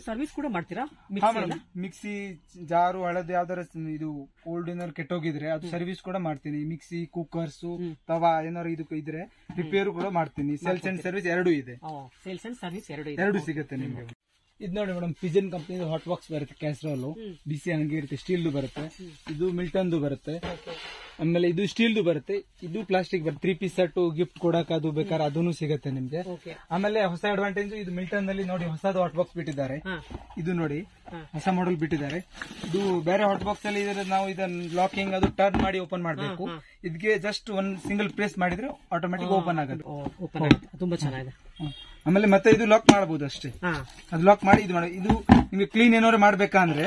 Service ಕೂಡ ಮಾಡ್ತೀರಾ? Mixie ಜಾರು ಹಳದಿ ಯಾವ್ದಾರ ಇದು ಓಲ್ಡ್ ಏನಾದ್ರು ಕೆಟ್ಟೋಗಿದ್ರೆ ಅದು ಸರ್ವಿಸ್ ಕೂಡ ಮಾಡ್ತೀನಿ. ಮಿಕ್ಸಿ, ಕುಕ್ಕರ್ಸ್, ತವಾ ಏನಾದ್ರು ಇದಕ್ಕೆ ಇದ್ರೆ ರಿಪೇರ್ ಕೂಡ ಮಾಡ್ತೀನಿ. ಸೇಲ್ಸ್ ಅಂಡ್ ಸರ್ವಿಸ್ ಎರಡು ಇದೆ. ಸೇಲ್ಸ್ ಅಂಡ್ ಸರ್ವಿಸ್ ಎರಡು ಸಿಗುತ್ತೆ ನಿಮ್ಗೆ. ಇದು ನೋಡಿ madam, Pigeon company hot box ಬರುತ್ತೆ, ಕ್ಯಾಸ್ಟ್ರೋಲ್ ಬಿಸಿ ಹಂಗೆ ಇರುತ್ತೆ, ಸ್ಟೀಲ್ ಬರುತ್ತೆ. ಇದು ಮಿಲ್ಟನ್ ಬರುತ್ತೆ. ಆಮೇಲೆ ಇದು ಸ್ಟೀಲ್ ಬರುತ್ತೆ, ಇದು ಪ್ಲಾಸ್ಟಿಕ್ ಬರುತ್ತೆ. 3 ಪೀಸ್ ಸೆಟ್ ಗಿಫ್ಟ್ ಕೊಡಕ್ ಅದು ಬೇಕಾದ್ರೆ ಅದನ್ನು ಸಿಗುತ್ತೆ ನಿಮ್ಗೆ. ಆಮೇಲೆ ಹೊಸ ಅಡ್ವಾಂಟೇಜ್ ಇದು ಮಿಲ್ಟನ್ ನಲ್ಲಿ ನೋಡಿ ಹೊಸದು ಹಾಟ್ ಬಾಕ್ಸ್ ಬಿಟ್ಟಿದ್ದಾರೆ. ಇದು ನೋಡಿ ಹೊಸ ಮಾಡೆಲ್ ಬಿಟ್ಟಿದ್ದಾರೆ. ಇದು ಬೇರೆ ಹಾಟ್ ಬಾಕ್ಸ್ ಅಲ್ಲಿ ಇದ್ರೆ ನಾವು ಇದನ್ನ ಲಾಕಿಂಗ್ ಅದು ಟರ್ನ್ ಮಾಡಿ ಓಪನ್ ಮಾಡಬೇಕು. ಇದಕ್ಕೆ ಜಸ್ಟ್ ಒಂದ್ ಸಿಂಗಲ್ ಪ್ರೆಸ್ ಮಾಡಿದ್ರೆ ಆಟೋಮೆಟಿಕ್ ಓಪನ್ ಆಗುತ್ತೆ. ತುಂಬಾ ಚೆನ್ನಾಗಿದೆ. ಆಮೇಲೆ ಮತ್ತೆ ಇದು ಲಾಕ್ ಮಾಡಬಹುದು ಅಷ್ಟೇ. ಅದು ಲಾಕ್ ಮಾಡಿ ಇದು ಮಾಡಿ. ಇದು ನಿಮ್ಗೆ ಕ್ಲೀನ್ ಏನಾದ್ರು ಮಾಡ್ಬೇಕಂದ್ರೆ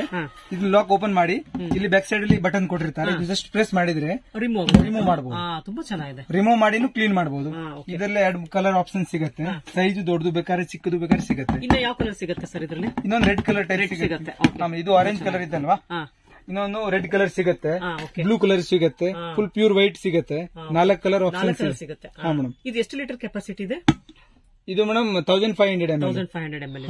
ಇದು ಲಾಕ್ ಓಪನ್ ಮಾಡಿ ಇಲ್ಲಿ ಬ್ಯಾಕ್ ಸೈಡ್ ಅಲ್ಲಿ ಬಟನ್ ಕೊಟ್ಟಿರ್ತಾರೆ. ಜಸ್ಟ್ ಪ್ರೆಸ್ ಮಾಡಿದ್ರೆ ರಿಮೂವ್ ಮಾಡಬಹುದು. ತುಂಬಾ ಚೆನ್ನಾಗಿದೆ. ರಿಮೂವ್ ಮಾಡಿನೂ ಕ್ಲೀನ್ ಮಾಡಬಹುದು. ಇದರಲ್ಲಿ 2 ಕಲರ್ ಆಪ್ಷನ್ ಸಿಗುತ್ತೆ. ಸೈಜ್ ದೊಡ್ಡದು ಬೇಕಾದ್ರೆ ಚಿಕ್ಕದು ಬೇಕಾದ್ರೆ ಸಿಗುತ್ತೆ. ಇನ್ನು ಯಾವ ಕಲರ್ ಸಿಗುತ್ತೆ ಸರ್ ಇದರಲ್ಲಿ? ಇನ್ನೊಂದು ರೆಡ್ ಕಲರ್ ಟೈಪ್ ಸಿಗುತ್ತೆ. ಇದು ಆರೆಂಜ್ ಕಲರ್ ಇತ್ತಲ್ವಾ, ಇನ್ನೊಂದು ರೆಡ್ ಕಲರ್ ಸಿಗುತ್ತೆ, ಬ್ಲೂ ಕಲರ್ ಸಿಗುತ್ತೆ, ಫುಲ್ ಪ್ಯೂರ್ ವೈಟ್ ಸಿಗುತ್ತೆ. 4 ಕಲರ್ ಆಪ್ಷನ್ ಸಿಗುತ್ತೆ. ಇದು ಎಷ್ಟು ಲೀಟರ್ ಕೆಪಾಸಿಟಿ ಇದೆ? ಇದು ಮೇಡಮ್ 1500 ml.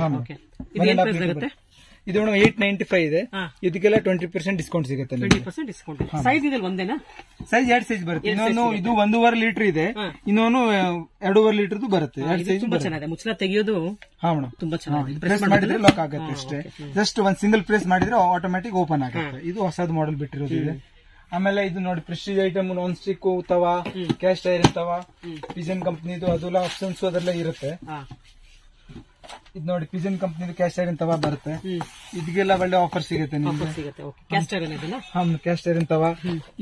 ಇದು ಮೇಡಮ್ 895 ಇದೆ. ಇದಕ್ಕೆಲ್ಲ 20% ಡಿಸ್ಕೌಂಟ್ ಸಿಗುತ್ತೆ. 20% ಡಿಸ್ಕೌಂಟ್. ಸೈಜ್ ಇದೆ ಒಂದೇನಾ? ಸೈಜ್ 2 ಸೈಜ್ ಬರುತ್ತೆ. ಇನ್ನೊಂದು ಇದು 1.5 ಲೀಟರ್ ಇದೆ, ಇನ್ನೊಂದು 2.5 ಲೀಟರ್ ಬರುತ್ತೆ. 2 ಸೈಜ್ ತುಂಬಾ ಚೆನ್ನಾಗಿದೆ. ಮುಚ್ಚಳ ತೆಗೆಯೋದು ತುಂಬಾ ಚೆನ್ನಾಗಿದೆ. ಪ್ರೆಸ್ ಮಾಡಿದ್ರೆ ಲಾಕ್ ಆಗುತ್ತೆ ಅಷ್ಟೇ. ಜಸ್ಟ್ ಒಂದ್ ಸಿಂಗಲ್ ಪ್ರೆಸ್ ಮಾಡಿದ್ರೆ ಆಟೋಮೆಟಿಕ್ ಓಪನ್ ಆಗುತ್ತೆ. ಇದು ಹೊಸದು ಮಾಡೆಲ್ ಬಿಟ್ಟಿರೋದು ಇದೆ. ಆಮೇಲೆ ಇದು ನೋಡಿ ಪ್ರೆಸ್ಟೀಜ್ ಐಟಮ್, ನಾನ್ ಸ್ಟಿಕ್ ತವಾ, ಕ್ಯಾಸ್ಟ್ ಐರನ್ ತವಾ, ಪಿಜನ್ ಕಂಪ್ನಿದು ಅದೆಲ್ಲ ಆಪ್ಷನ್ಸ್ ಅದೆಲ್ಲ ಇರುತ್ತೆ. ಇದು ನೋಡಿ ಪಿಜನ್ ಕಂಪ್ನಿದು ಕ್ಯಾಸ್ಟ್ ಐರನ್ ತವಾ ಬರುತ್ತೆ. ಇದಕ್ಕೆಲ್ಲ ಒಳ್ಳೆ ಆಫರ್ ಸಿಗುತ್ತೆ ನಿಮ್ಗೆ. ಕ್ಯಾಸ್ಟ್ ಐರನ್ ತವಾ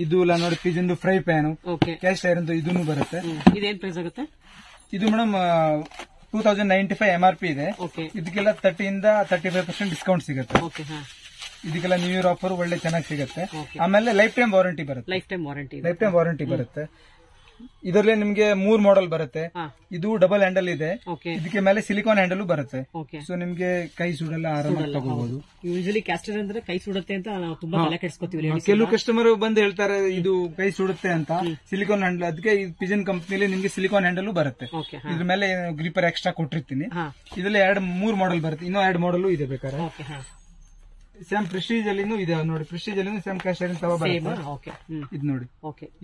ಇದು ಎಲ್ಲ ನೋಡಿ. Pigeon fry PAN, caste iron ಇದೂ ಬರುತ್ತೆ. ಇದೇನ್ ಪ್ರೈಸ್ ಆಗುತ್ತೆ? ಇದು ಮೇಡಮ್ 2095 MRP ಇದೆ. ಇದಕ್ಕೆಲ್ಲ 30 ಇಂದ 35% ಡಿಸ್ಕೌಂಟ್ ಸಿಗುತ್ತೆ. ಇದಕ್ಕೆಲ್ಲ ನ್ಯೂ ಇಯರ್ ಆಫರ್ ಒಳ್ಳೆ ಚೆನ್ನಾಗಿ ಸಿಗುತ್ತೆ. ಆಮೇಲೆ ಲೈಫ್ ಟೈಮ್ ವಾರಂಟಿ ಬರುತ್ತೆ. ಲೈಫ್ ಟೈಮ್ ವಾರಂಟಿ ಬರುತ್ತೆ. ಇದರಲ್ಲಿ ನಿಮ್ಗೆ 3 ಮಾಡೆಲ್ ಬರುತ್ತೆ. ಇದು ಡಬಲ್ ಹ್ಯಾಂಡಲ್ ಇದೆ. ಇದಕ್ಕೆ ಮೇಲೆ ಸಿಲಿಕಾನ್ ಹ್ಯಾಂಡಲ್ ಬರುತ್ತೆ. ಸೊ ನಿಮ್ಗೆ ಕೈ ಸುಡಲ್ಲ, ಆರಾಮಾಗಿ ತಗೋಬಹುದು. ಯೂಶಲಿ ಕ್ಯಾಸ್ಟರ್ ಅಂದ್ರೆ ಕೈ ಸುಡುತ್ತೆ ಅಂತ ನಾವು ತುಂಬಾ ತಲೆ ಕೆಡಿಸ್ಕೊತೀವಿ. ಕೆಲವು ಕಸ್ಟಮರ್ ಬಂದು ಹೇಳ್ತಾರೆ ಇದು ಕೈ ಸುಡುತ್ತೆ ಅಂತ, ಸಿಲಿಕಾನ್ ಹ್ಯಾಂಡಲ್. ಅದಕ್ಕೆ ಪಿಜನ್ ಕಂಪ್ನಿಲಿ ನಿಮ್ಗೆ ಸಿಲಿಕಾನ್ ಹ್ಯಾಂಡಲ್ ಬರುತ್ತೆ. ಇದ್ರ ಮೇಲೆ ಗ್ರಿಪರ್ ಎಕ್ಸ್ಟ್ರಾ ಕೊಟ್ಟಿರ್ತೀನಿ. ಇದರಲ್ಲಿ 3 ಮಾಡೆಲ್ ಬರುತ್ತೆ. ಇನ್ನೂ 2 ಮಾಡೆಲ್ ಇದೆ ಬೇಕಾದ್ರೆ. ಸೇಮ್ ಪ್ರೆಸ್ಟೀಜ್ ಅಲ್ಲಿ ಇದೆ ನೋಡಿ. ಪ್ರೆಸ್ಟೀಜ್ ಅಲ್ಲಿ ಸೇಮ್ ಕ್ಯಾಸ್ಟ್ ಐರನ್ ತವಾ ಬರುತ್ತೆ. ಇದು ನೋಡಿ.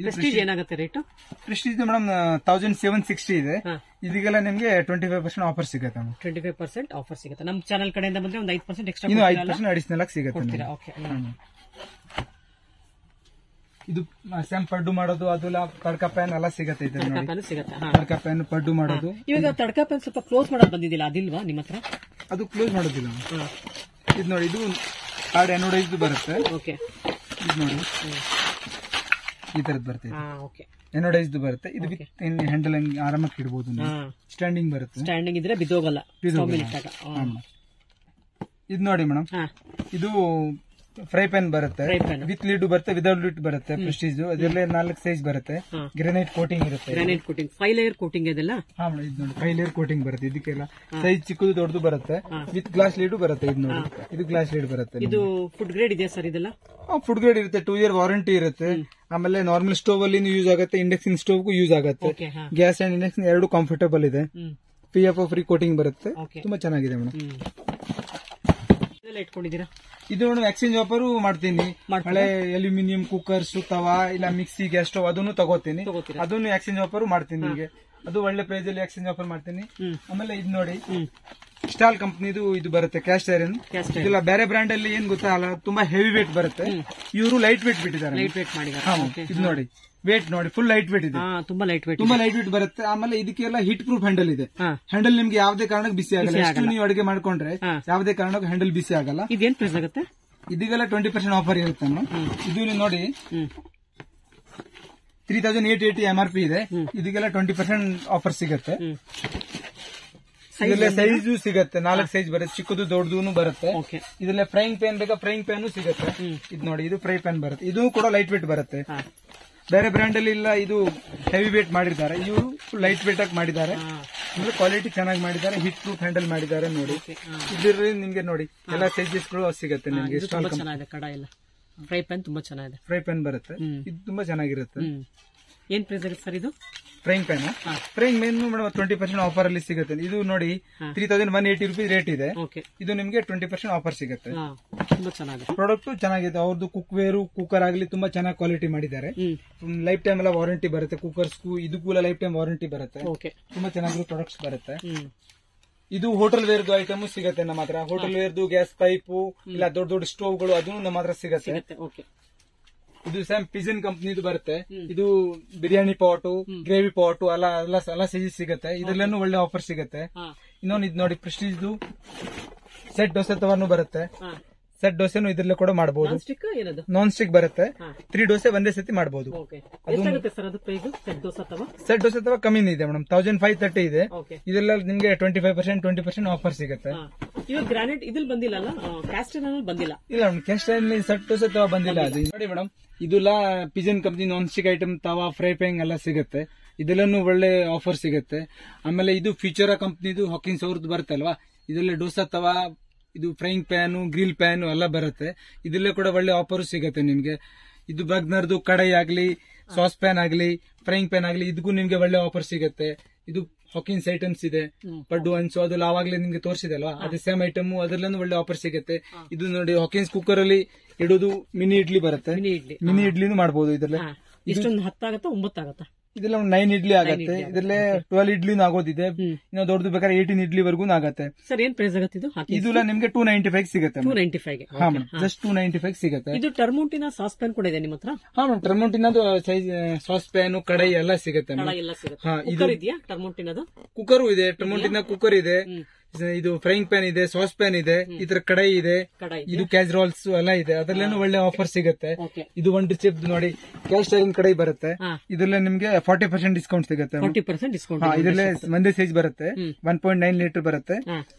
ಪ್ರೆಸ್ಟೀಜ್ ಏನಾಗುತ್ತೆ ರೇಟ್? ಪ್ರೆಸ್ಟೀಜ್ ಮೇಡಮ್ 1760 ಇದೆ. ಇದಕ್ಕೆಲ್ಲ ನಿಮ್ಗೆ 25% ಆಫರ್ ಸಿಗುತ್ತೆ. 25% ಆಫರ್ ಸಿಗುತ್ತೆ. ನಮ್ಮ ಚಾನಲ್ ಕಡೆಯಿಂದ ಬಂದ್ರೆ ಒಂದು 5% ಎಕ್ಸ್ಟ್ರಾ, ಇನ್ನು 5% ಅಡಿಷನಲ್ ಆಗಿ ಸಿಗುತ್ತೆ. ಇದು ಸೇಮ್ ಪಡ್ಡು ಮಾಡೋದು ಅದೆಲ್ಲ ತಡ್ಕ ಪ್ಯಾನ್ ಎಲ್ಲ ಸಿಗುತ್ತೆ. ತಡ್ಕ ಪ್ಯಾನ್ ಪಡ್ಡು ಮಾಡೋದು. ಇವಾಗ ತಡ್ಕ ಪ್ಯಾನ್ ಸ್ವಲ್ಪ ಕ್ಲೋಸ್ ಮಾಡೋದು ಬಂದಿದ್ದಿಲ್ಲ, ಅದಿಲ್ವಾ ನಿಮ್ಮ ಹತ್ರ? ಅದು ಕ್ಲೋಸ್ ಮಾಡೋದಿಲ್ಲ. ಇದು ನೋಡಿ, ಇದು ಕಾರ್ಡ್ ಎನೋಡೈಸ್ಡ್ ಬರುತ್ತೆ. ಇದು ನೋಡಿ ಈ ತರದ್ ಬರುತ್ತೆ. ಎನೋಡೈಸ್ಡ್ ಬರುತ್ತೆ. ಇದು ಹ್ಯಾಂಡಲ್ ಆರಾಮಾಗಿ ಇಡಬಹುದು. ಸ್ಟ್ಯಾಂಡಿಂಗ್ ಬರುತ್ತೆ. ಸ್ಟ್ಯಾಂಡಿಂಗ್ ಇದ್ರೆ ಬಿದ್ದೋಗಲ್ಲ. ಇದು ನೋಡಿ ಮೇಡಮ್, ಇದು ಫ್ರೈ ಪ್ಯಾನ್ ಬರುತ್ತೆ. ವಿತ್ ಲೀಡ್ ಬರುತ್ತೆ, ವಿದೌಟ್ ಲೀಡ್ ಬರುತ್ತೆ. ಪ್ರೆಸ್ಟೀಜ್ ಅದೆಲ್ಲ 4 ಸೈಜ್ ಬರುತ್ತೆ. ಗ್ರಾನೈಟ್ ಕೋಟಿಂಗ್ ಇರುತ್ತೆ. 5 ಲೇಯರ್ ಕೋಟಿಂಗ್ ಇದೆಲ್ಲ. ಇದು ನೋಡಿ 5 ಲೇಯರ್ ಕೋಟಿಂಗ್ ಬರುತ್ತೆ. ಇದಕ್ಕೆಲ್ಲ ಸೈಜ್ ಚಿಕ್ಕದು ದೊಡ್ಡದು ಬರುತ್ತೆ. ವಿತ್ ಗ್ಲಾಸ್ ಲೀಡ್ ಬರುತ್ತೆ. ಇದು ನೋಡಿ, ಇದು ಗ್ಲಾಸ್ ಲೀಡ್ ಬರುತ್ತೆ. ಇದು ಫುಡ್ ಗ್ರೇಡ್ ಇದೆ ಸರ್? ಇದೆಲ್ಲ ಫುಡ್ ಗ್ರೇಡ್ ಇರುತ್ತೆ. 2 ಇಯರ್ ವಾರಂಟಿ ಇರುತ್ತೆ. ಆಮೇಲೆ ನಾರ್ಮಲ್ ಸ್ಟೋವ್ ಅಲ್ಲಿ ಯೂಸ್ ಆಗುತ್ತೆ, ಇಂಡಕ್ಷನ್ ಸ್ಟೋವ್ಗೂ ಯೂಸ್ ಆಗುತ್ತೆ. ಗ್ಯಾಸ್ ಅಂಡ್ ಇಂಡಕ್ಷನ್ ಎರಡು ಕಂಫರ್ಟೇಬಲ್ ಇದೆ. PFO ಫ್ರೀ ಕೋಟಿಂಗ್ ಬರುತ್ತೆ. ತುಂಬಾ ಚೆನ್ನಾಗಿದೆ ಮೇಡಮ್. ಇಟ್ಕೊಂಡಿದ್ದೀರಾ? ಇದು ಮೇಡಮ್ ಎಕ್ಸ್ಚೇಂಜ್ ಆಫರ್ ಮಾಡ್ತೀನಿ. ಹಳೆ ಅಲ್ಯೂಮಿನಿಯಂ ಕುಕ್ಕರ್ಸ್ ತವಾ ಇಲ್ಲ ಮಿಕ್ಸಿ ಗ್ಯಾಸ್ ಸ್ಟವ್ ಅದನ್ನು ತಗೋತೀನಿ. ಅದನ್ನು ಎಕ್ಸ್ಚೇಂಜ್ ಆಫರ್ ಮಾಡ್ತೀನಿ ನಿಮಗೆ. ಅದು ಒಳ್ಳೆ ಪ್ರೈಸ್ ಅಲ್ಲಿ ಎಕ್ಸ್ಚೇಂಜ್ ಆಫರ್ ಮಾಡ್ತೀನಿ. ಆಮೇಲೆ ಇದು ನೋಡಿ ಸ್ಟಾಲ್ ಕಂಪ್ನಿದು ಇದು ಬರುತ್ತೆ ಕ್ಯಾಸ್ಟ್ ಐರನ್. ಇದೆಲ್ಲ ಬೇರೆ ಬ್ರ್ಯಾಂಡ್ ಅಲ್ಲಿ ಏನ್ ಗೊತ್ತಾಗಲ್ಲ, ತುಂಬಾ ಹೆವಿ ವೇಟ್ ಬರುತ್ತೆ. ಇವರು ಲೈಟ್ ವೇಟ್ ಬಿಟ್ಟಿದ್ದಾರೆ. ಇದು ನೋಡಿ ವೇಟ್ ನೋಡಿ, ಫುಲ್ ಲೈಟ್ ವೇಟ್ ಇದೆ. ತುಂಬಾ ಲೈಟ್ ವೇಟ್ ಬರುತ್ತೆ. ಆಮೇಲೆ ಇದಕ್ಕೆಲ್ಲ ಹೀಟ್ ಪ್ರೂಫ್ ಹ್ಯಾಂಡಲ್ ಇದೆ. ಹ್ಯಾಂಡಲ್ ನಿಮ್ಗೆ ಯಾವುದೇ ಕಾರಣಕ್ಕೆ ಬಿಸಿ ಆಗಲ್ಲ. ಎಷ್ಟು ನೀವು ಅಡಿಗೆ ಮಾಡ್ಕೊಂಡ್ರೆ ಯಾವುದೇ ಕಾರಣಕ್ಕೂ ಹ್ಯಾಂಡಲ್ ಬಿಸಿ ಆಗಲ್ಲ. ಇದೇನ್ ಪ್ರೈಸ್ ಆಗುತ್ತೆ? ಇದಕ್ಕೆಲ್ಲ 20% ಆಫರ್ ಇರುತ್ತೆ. ಇದು ನೋಡಿ 3880 MRP ಇದೆ. ಇದಕ್ಕೆಲ್ಲ 20% ಆಫರ್ ಸಿಗುತ್ತೆ. ಇದೆಲ್ಲ ಸೈಜು ಸಿಗುತ್ತೆ. 4 ಸೈಜ್ ಬರುತ್ತೆ, ಚಿಕ್ಕದು ದೊಡ್ಡದು ಬರುತ್ತೆ. ಇದೆಲ್ಲ ಫ್ರೈಯಿಂಗ್ ಪ್ಯಾನ್ ಬೇಕಾ ಫ್ರೈಯಿಂಗ್ ಪ್ಯಾನ್ ಸಿಗುತ್ತೆ. ಇದು ನೋಡಿ, ಇದು ಫ್ರೈ ಪ್ಯಾನ್ ಬರುತ್ತೆ. ಇದು ಕೂಡ ಲೈಟ್ ವೇಟ್ ಬರುತ್ತೆ. ಬೇರೆ ಬ್ರ್ಯಾಂಡ್ ಅಲ್ಲಿ ಇಲ್ಲ, ಇದು ಹೆವಿ ವೇಟ್ ಮಾಡಿದ್ದಾರೆ. ಇವರು ಲೈಟ್ ವೇಟ್ ಆಗಿ ಮಾಡಿದ್ದಾರೆ. ಆಮೇಲೆ ಕ್ವಾಲಿಟಿ ಚೆನ್ನಾಗಿ ಮಾಡಿದ್ದಾರೆ. ಹಿಟ್ ಪ್ರೂಫ್ ಹ್ಯಾಂಡಲ್ ಮಾಡಿದ್ದಾರೆ. ನೋಡಿ ಇದರಲ್ಲಿ ನಿಮ್ಗೆ ನೋಡಿ ಎಲ್ಲ ಸೈಜಸ್ ಗಳು ಸಿಗುತ್ತೆ ನಿಮ್ಗೆ. ಫ್ರೈ ಪ್ಯಾನ್ ತುಂಬಾ ಚೆನ್ನಾಗಿದೆ. ಫ್ರೈ ಪ್ಯಾನ್ ಬರುತ್ತೆ. ಇದು ತುಂಬಾ ಚೆನ್ನಾಗಿರುತ್ತೆ. ಏನ್ ಪ್ರೈಸ್ ಆಗುತ್ತೆ ಸರ್ ಇದು? ಫ್ರೈಯಿಂಗ್ ಪ್ಯಾನ್ ಮೇಡಮ್ 20% ಆಫರ್ ಅಲ್ಲಿ ಸಿಗುತ್ತೆ. ಇದು ನೋಡಿ 3180 rupees ರೇಟ್ ಇದೆ. ಇದು ನಿಮ್ಗೆ 20% ಆಫರ್ ಸಿಗುತ್ತೆ. ಪ್ರಾಡಕ್ಟ್ ಚೆನ್ನಾಗಿದೆ. ಅವ್ರದ್ದು ಕುಕ್ ವೇರು ಕುಕ್ಕರ್ ಆಗಲಿ ತುಂಬಾ ಚೆನ್ನಾಗಿ ಕ್ವಾಲಿಟಿ ಮಾಡಿದ್ದಾರೆ. ಲೈಫ್ ಟೈಮ್ ಎಲ್ಲ ವಾರಂಟಿ ಬರುತ್ತೆ. ಕುಕ್ಕರ್ಸ್ ಇದಕ್ಕೂ ಲೈಫ್ ಟೈಮ್ ವಾರಂಟಿ ಬರುತ್ತೆ. ತುಂಬಾ ಚೆನ್ನಾಗಿರೋ ಪ್ರಾಡಕ್ಟ್ಸ್ ಬರುತ್ತೆ. ಇದು ಹೋಟೆಲ್ ವೇರ್ದು ಐಟಮ್ ಸಿಗುತ್ತೆ ನಮ್ಮ ಹತ್ರ. ಹೋಟೆಲ್ ವೇರ್ದು ಗ್ಯಾಸ್ ಪೈಪು ಇಲ್ಲ ದೊಡ್ಡ ದೊಡ್ಡ ಸ್ಟೋವ್ಗಳು ಅದನ್ನು ನಮ್ಮ ಹತ್ರ ಸಿಗುತ್ತೆ. ಇದು ಸ್ಯಾಮ್ ಪಿಜನ್ ಕಂಪ್ನಿದು ಬರುತ್ತೆ. ಇದು ಬಿರಿಯಾನಿ ಪಾಟು, ಗ್ರೇವಿ ಪಾಟು ಎಲ್ಲ ಸೈಜ್ ಸಿಗುತ್ತೆ. ಇದ್ರಲ್ಲೂ ಒಳ್ಳೆ ಆಫರ್ ಸಿಗುತ್ತೆ. ಇನ್ನೊಂದು ಇದು ನೋಡಿ ಪ್ರೆಸ್ಟೀಜ್ದು ಸೆಟ್ ದೋಸೆ ತವಾನು ಬರುತ್ತೆ. ಸೆಟ್ ದೋಸೆನು ಇದ್ರಲ್ಲೇ ಕೂಡ ಮಾಡಬಹುದು. ನಾನ್ ಸ್ಟಿಕ್ ಬರುತ್ತೆ. 3 ದೋಸೆ ಒಂದೇ ಸತಿ ಮಾಡಬಹುದು. ಸೆಟ್ ದೋಸೆ ತವ ಕಮ್ಮಿನೇ ಇದೆ ಮೇಡಮ್, 1530 ಇದೆ. ಇದೆಲ್ಲ ನಿಮ್ಗೆ 25% 20% ಆಫರ್ ಸಿಗುತ್ತೆ. ಗ್ರಾನೈಟ್ ಇದ್ರಲ್ಲಿ ಬಂದಿಲ್ಲ, ಬಂದಿಲ್ಲ. ಇಲ್ಲ ಮೇಡಮ್, ಕ್ಯಾಸ್ಟ್ ಸೆಟ್ ದೋಸೆ ತವ ಬಂದಿಲ್ಲ. ಅದು ನೋಡಿ ಮೇಡಮ್, ಇದೆಲ್ಲ Pigeon company non stick item tawa fry pan ಎಲ್ಲ ಸಿಗುತ್ತೆ. ಇದೆಲ್ಲೂ ಒಳ್ಳೆ ಆಫರ್ ಸಿಗುತ್ತೆ. ಆಮೇಲೆ ಇದು ಫ್ಯೂಚರ ಕಂಪ್ನಿದು ಹಾಕಿನ್ಸ್ ಅವ್ರದ್ದು ಬರುತ್ತಲ್ವಾ, ಇದೆಲ್ಲ ಡೋಸಾ ತವಾ, ಇದು ಫ್ರೈಯಿಂಗ್ ಪ್ಯಾನು, ಗ್ರಿಲ್ ಪ್ಯಾನು ಎಲ್ಲ ಬರುತ್ತೆ. ಇದೆಲ್ಲ ಕೂಡ ಒಳ್ಳೆ ಆಫರ್ ಸಿಗುತ್ತೆ ನಿಮ್ಗೆ. ಇದು ಬರ್ಗ್ನರ್ದು ಕಡಾಯಿ ಆಗ್ಲಿ, ಸಾಸ್ ಪ್ಯಾನ್ ಆಗ್ಲಿ, ಫ್ರೈಯಿಂಗ್ ಪ್ಯಾನ್ ಆಗ್ಲಿ, ಇದಕ್ಕೂ ನಿಮ್ಗೆ ಒಳ್ಳೆ ಆಫರ್ ಸಿಗುತ್ತೆ. ಇದು ಹಾಕಿನ್ಸ್ ಐಟಮ್ಸ್ ಇದೆ, ಪಡ್ಡು ಹಂಚು ಅದೆಲ್ಲ ಆವಾಗ್ಲೇ ನಿಮ್ಗೆ ತೋರಿಸಿದೆ ಅಲ್ವಾ, ಅದೇ ಸೇಮ್ ಐಟಮ್ ಅದರಲ್ಲೂ ಒಳ್ಳೆ ಆಫರ್ ಸಿಗುತ್ತೆ. ಇದು ನೋಡಿ ಹಾಕಿನ್ಸ್ ಕುಕ್ಕರ್ ಅಲ್ಲಿ ಇಡೋದು ಮಿನಿ ಇಡ್ಲಿ ಬರುತ್ತೆ. ಮಿನಿ ಇಡ್ಲಿನೂ ಮಾಡಬಹುದು. ಇದ್ರಲ್ಲೇ ಇಷ್ಟೊಂದು 10 ಆಗತ್ತಾ 9 ಆಗತ್ತಾ? ಇದೆಲ್ಲ 9 ಇಡ್ಲಿ ಆಗುತ್ತೆ. ಇದರಲ್ಲೇ 12 ಇಡ್ಲಿನೂ ಆಗೋದಿದೆ. ಇನ್ನು ದೊಡ್ಡದು ಬೇಕಾದ್ರೆ 18 ಇಡ್ಲಿವರೆಗೂ ಆಗುತ್ತೆ. ಸರ್ ಏನ್ ಪ್ರೈಸ್ ಆಗುತ್ತೆ ಇದು? ಇದೆಲ್ಲ ನಿಮ್ಗೆ 295 ಸಿಗುತ್ತೆ. 295 ಹಾ ಮೇಡಮ್, ಜಸ್ಟ್ 295 ಸಿಗುತ್ತೆ. ಇದು ಟರ್ಮೋಂಟಿನ ಸಾಸ್ ಪ್ಯಾನ್ ಕೂಡ ಇದೆ ನಿಮ್ಮ ಹತ್ರ? ಹಾ ಮೇಡಮ್, ಟರ್ಮೋಂಟಿನದು ಸೈಜ್ ಸಾಸ್ ಪ್ಯಾನ್, ಕಡಾಯಿ ಎಲ್ಲ ಸಿಗುತ್ತೆ. ಕುಕ್ಕರ್ ಇದೆಯಾ ಟರ್ಮೋಂಟಿನದು? ಕುಕ್ಕರು ಇದೆ, ಟರ್ಮೋಂಟಿನ ಕುಕ್ಕರ್ ಇದೆ. ಇದು ಫ್ರೈಯಿಂಗ್ ಪ್ಯಾನ್ ಇದೆ, ಸಾಸ್ ಪ್ಯಾನ್ ಇದೆ, ಇದ್ರ ಕಡಾಯಿ ಇದೆ, ಇದು ಕ್ಯಾಸ್ರೋಲ್ಸ್ ಎಲ್ಲ ಇದೆ. ಅದರಲ್ಲೇನು ಒಳ್ಳೆ ಆಫರ್ ಸಿಗುತ್ತೆ. ಇದು ಒಂದು ರಿಸಿಪ್ಟ್ ನೋಡಿ, ಕ್ಯಾಸ್ಟ್ ಐರನ್ ಕಡಾಯಿ ಬರುತ್ತೆ. ಇದರಲ್ಲೇ ನಿಮ್ಗೆ 40% ಡಿಸ್ಕೌಂಟ್ ಸಿಗುತ್ತೆ. 40% ಡಿಸ್ಕೌಂಟ್. ಇದರಲ್ಲೇ ಒಂದೇ ಸೈಜ್ ಬರುತ್ತೆ, 1.9 ಲೀಟರ್ ಬರುತ್ತೆ.